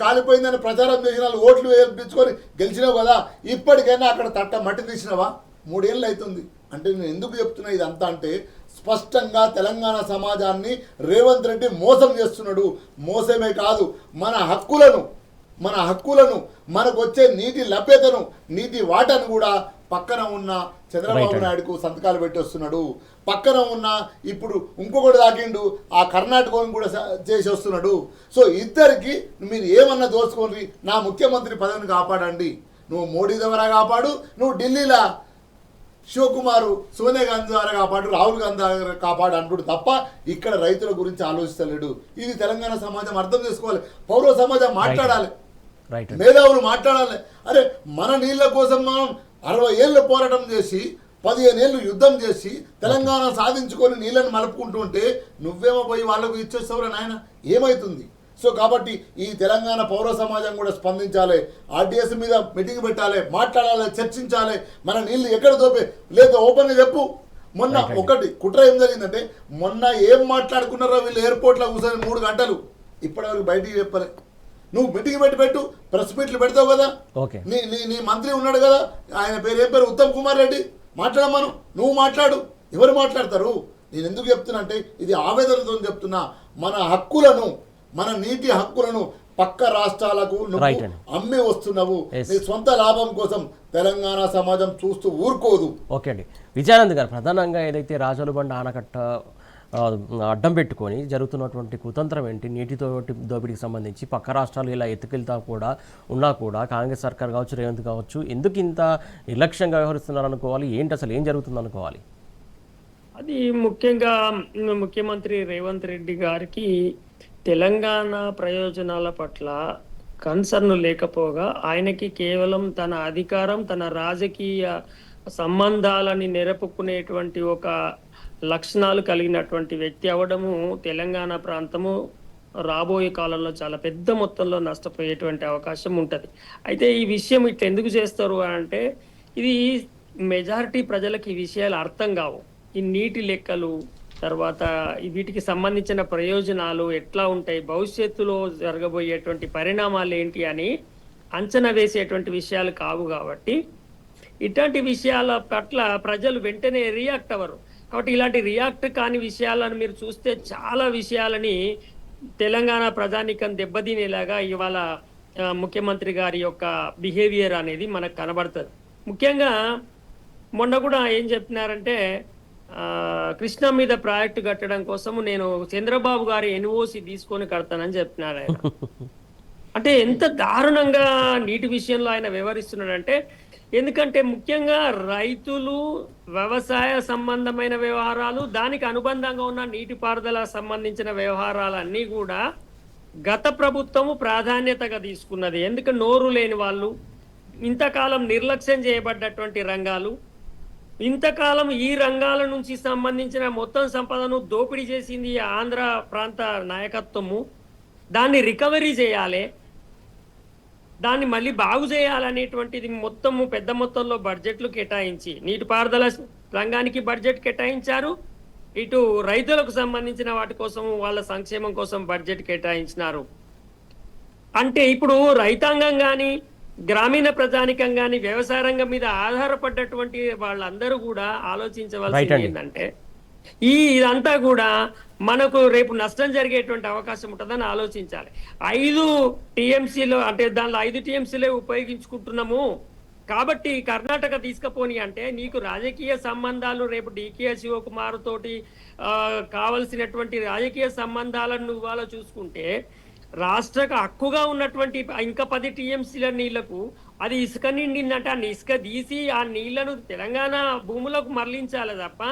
కాలిపోయిందని ప్రచారం చేసిన వాళ్ళు ఓట్లు వేయించుకొని గెలిచినావు కదా, ఇప్పటికైనా అక్కడ తట్ట మట్టి తీసినావా? 3 ఏళ్ళు అవుతుంది. అంటే నేను ఎందుకు చెప్తున్నా ఇదంతా అంటే స్పష్టంగా తెలంగాణ సమాజాన్ని రేవంత్ రెడ్డి మోసం చేస్తున్నాడు. మోసమే కాదు, మన హక్కులను మనకు వచ్చే నీటి లభ్యతను, నీటి వాటాను కూడా పక్కన ఉన్న చంద్రబాబు నాయుడుకు సంతకాలు పెట్టి వస్తున్నాడు. పక్కన ఉన్న ఇప్పుడు ఇంకొకటి దాకిండు, ఆ కర్ణాటకను కూడా చేసి వస్తున్నాడు. సో ఇద్దరికి మీరు ఏమన్నా దోచుకోండి, నా ముఖ్యమంత్రి పదవిని కాపాడండి. నువ్వు మోడీ ద్వారా కాపాడు, నువ్వు ఢిల్లీలో శివకుమారు సోనియా గాంధీ ద్వారా కాపాడు, రాహుల్ గాంధీ ద్వారా కాపాడు అంటుడు తప్ప ఇక్కడ రైతుల గురించి ఆలోచిస్తలేడు. ఇది తెలంగాణ సమాజం అర్థం చేసుకోవాలి. పౌర సమాజం మాట్లాడాలి, మేధావులు మాట్లాడాలి. అరే మన నీళ్ళ కోసం మనం 60 ఏళ్ళు పోరాటం చేసి 15 ఏళ్ళు యుద్ధం చేసి తెలంగాణ సాధించుకొని నీళ్ళని మలుపుకుంటుంటే నువ్వేమో పోయి వాళ్ళకు ఇచ్చేస్తావురా నాయన, ఏమవుతుంది? సో కాబట్టి ఈ తెలంగాణ పౌర సమాజం కూడా స్పందించాలి, ఆర్డీఎస్ మీద మీటింగ్ పెట్టాలి, మాట్లాడాలి, చర్చించాలి. మన నీళ్ళు ఎక్కడ దోపే లేదా ఓపెన్గా చెప్పు. మొన్న ఒకటి కుట్ర ఏం జరిగిందంటే మొన్న ఏం మాట్లాడుకున్నారో వీళ్ళు ఎయిర్పోర్ట్లో కూర్చొని 3 గంటలు ఇప్పటివరకు బయటికి చెప్పలే. నువ్వు మీటింగ్ పెట్టు ప్రెస్ మీట్లు పెడతావు కదా, ఓకే నీ నీ నీ మంత్రి ఉన్నాడు కదా, ఆయన పేరు ఏం పేరు, ఉత్తమ్ కుమార్ రెడ్డి, మాట్లాడమను, నువ్వు మాట్లాడు. ఎవరు మాట్లాడతారు? నేను ఎందుకు చెప్తున్నా అంటే ఇది ఆవేదనతో చెప్తున్నా. మన హక్కులను, మన నీటి హక్కులను పక్క రాష్ట్రాలకు నువ్వు అమ్మి వస్తున్నావు నీ సొంత లాభం కోసం. తెలంగాణ సమాజం చూస్తూ ఊరుకోదు. ఓకే అండి. విజయానంద్ గారు, ప్రధానంగా ఏదైతే రాజోలుబండ ఆనకట్ట అడ్డం పెట్టుకొని జరుగుతున్నటువంటి కుతంత్రం ఏంటి? నీటితో దోపిడీకి సంబంధించి పక్క రాష్ట్రాలు ఇలా ఎత్తుకెళ్తా కూడా ఉన్నా కూడా కాంగ్రెస్ సర్కార్ కావచ్చు, రేవంత్ కావచ్చు, ఎందుకు ఇంత నిర్లక్ష్యంగా వ్యవహరిస్తున్నారు అనుకోవాలి? ఏంటి అసలు ఏం జరుగుతుంది అనుకోవాలి? అది ముఖ్యంగా ముఖ్యమంత్రి రేవంత్ రెడ్డి గారికి తెలంగాణ ప్రయోజనాల పట్ల కన్సర్న్ లేకపోగా ఆయనకి కేవలం తన అధికారం, తన రాజకీయ సంబంధాలని నెరపుకునేటువంటి ఒక లక్షణాలు కలిగినటువంటి వ్యక్తి అవడము తెలంగాణ ప్రాంతము రాబోయే కాలంలో చాలా పెద్ద మొత్తంలో నష్టపోయేటువంటి అవకాశం ఉంటుంది. అయితే ఈ విషయం ఇట్లా ఎందుకు చేస్తారు అంటే ఇది మెజారిటీ ప్రజలకు ఈ విషయాలు అర్థం కావు. ఈ నీటి లెక్కలు, తర్వాత వీటికి సంబంధించిన ప్రయోజనాలు ఎట్లా ఉంటాయి, భవిష్యత్తులో జరగబోయేటువంటి పరిణామాలు ఏంటి అని అంచనా వేసేటువంటి విషయాలు కావు. కాబట్టి ఇట్లాంటి విషయాల పట్ల ప్రజలు వెంటనే రియాక్ట్ అవ్వరు. కాబట్టి ఇలాంటి రియాక్ట్ కాని విషయాలను మీరు చూస్తే చాలా విషయాలని తెలంగాణ ప్రజానీకం దెబ్బతినేలాగా ఇవాళ ముఖ్యమంత్రి గారి యొక్క బిహేవియర్ అనేది మనకు కనబడుతుంది. ముఖ్యంగా మొన్న కూడా ఏం చెప్తున్నారంటే కృష్ణా మీద ప్రాజెక్టు కట్టడం కోసము నేను చంద్రబాబు గారి ఎన్ఓసి తీసుకొని కడతానని చెప్తున్నారు ఆయన. అంటే ఎంత దారుణంగా నీటి విషయంలో ఆయన వ్యవహరిస్తున్నాడంటే, ఎందుకంటే ముఖ్యంగా రైతులు, వ్యవసాయ సంబంధమైన వ్యవహారాలు, దానికి అనుబంధంగా ఉన్న నీటిపారుదల సంబంధించిన వ్యవహారాలన్నీ కూడా గత ప్రభుత్వము ప్రాధాన్యతగా తీసుకున్నది. ఎందుకంటే నోరు లేని వాళ్ళు, ఇంతకాలం నిర్లక్ష్యం చేయబడ్డటువంటి రంగాలు, ఇంతకాలం ఈ రంగాల నుంచి సంబంధించిన మొత్తం సంపదను దోపిడీ చేసింది ఆంధ్ర ప్రాంత నాయకత్వము. దాన్ని రికవరీ చేయాలి, దాన్ని మళ్ళీ బాగు చేయాలనేటువంటిది మొత్తము పెద్ద మొత్తంలో బడ్జెట్లు కేటాయించి నీటిపారుదల రంగానికి బడ్జెట్ కేటాయించారు. ఇటు రైతులకు సంబంధించిన వాటి కోసం, వాళ్ళ సంక్షేమం కోసం బడ్జెట్ కేటాయించినారు. అంటే ఇప్పుడు రైతాంగం కానీ, గ్రామీణ ప్రజానికం కానీ, వ్యవసాయ రంగం మీద ఆధారపడ్డటువంటి వాళ్ళందరూ కూడా ఆలోచించవలసింది ఏంటంటే ఇదంతా కూడా మనకు రేపు నష్టం జరిగేటువంటి అవకాశం ఉంటుందని ఆలోచించాలి. 5 టీఎంసీలో అంటే దానిలో 5 టీఎంసీలే ఉపయోగించుకుంటున్నాము కాబట్టి కర్ణాటక తీసుకపోని అంటే నీకు రాజకీయ సంబంధాలు రేపు డికే శివకుమార్ తోటి కావలసినటువంటి రాజకీయ సంబంధాలను నువ్వు వాళ్ళ చూసుకుంటే రాష్ట్రకు హక్కుగా ఉన్నటువంటి ఇంకా 10 టీఎంసీల నీళ్లకు అది ఇసుక నిండిందంటే ఆ ఇసుక తీసి ఆ నీళ్లను తెలంగాణ భూములకు మరలించాలి తప్ప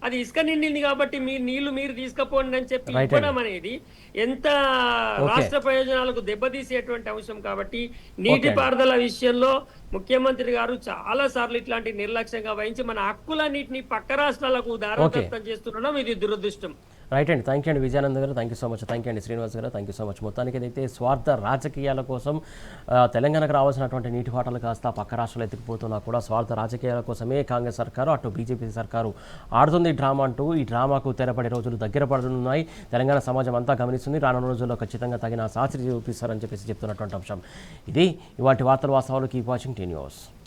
అది ఇసుక నిండింది కాబట్టి మీ నీళ్లు మీరు తీసుకుపోండి అని చెప్పి ఇవ్వడం అనేది ఎంత రాష్ట్ర ప్రయోజనాలకు దెబ్బతీసేటువంటి అంశం. కాబట్టి నీటిపారుదల విషయంలో ముఖ్యమంత్రి గారు చాలా సార్లు ఇట్లాంటి నిర్లక్ష్యంగా వహించి మన హక్కులన్నింటినీ పక్క రాష్ట్రాలకు దారాదత్తం చేస్తుండడం ఇది దురదృష్టం. రైట్ అండి. థ్యాంక్ యూ అండి విజయానంద్ గారు, thank you so much. Thank you అండి శ్రీనివాస్ గారు, థ్యాంక్ యూ సో మచ్. మొత్తానికి ఏదైతే స్వార్థ రాజకీయాల కోసం తెలంగాణకు రావాల్సినటువంటి నీటి పాటలు కాస్త పక్క రాష్ట్రాలు ఎత్తుకుపోతున్నా కూడా స్వార్థ రాజకీయాల కోసమే కాంగ్రెస్ సర్కారు, అటు బీజేపీ సర్కారు ఆడుతుంది డ్రామా అంటూ ఈ డ్రామాకు తెరపడే రోజులు దగ్గర పడుతున్నాయి. తెలంగాణ సమాజం అంతా గమనిస్తుంది. రానున్న రోజుల్లో ఖచ్చితంగా తగిన శాస్త్రీయ చూపిస్తారని చెప్పేసి చెప్తున్నటువంటి అంశం ఇది. ఇవాటి వార్తల వాస్తవాలు. Keep watching tea news.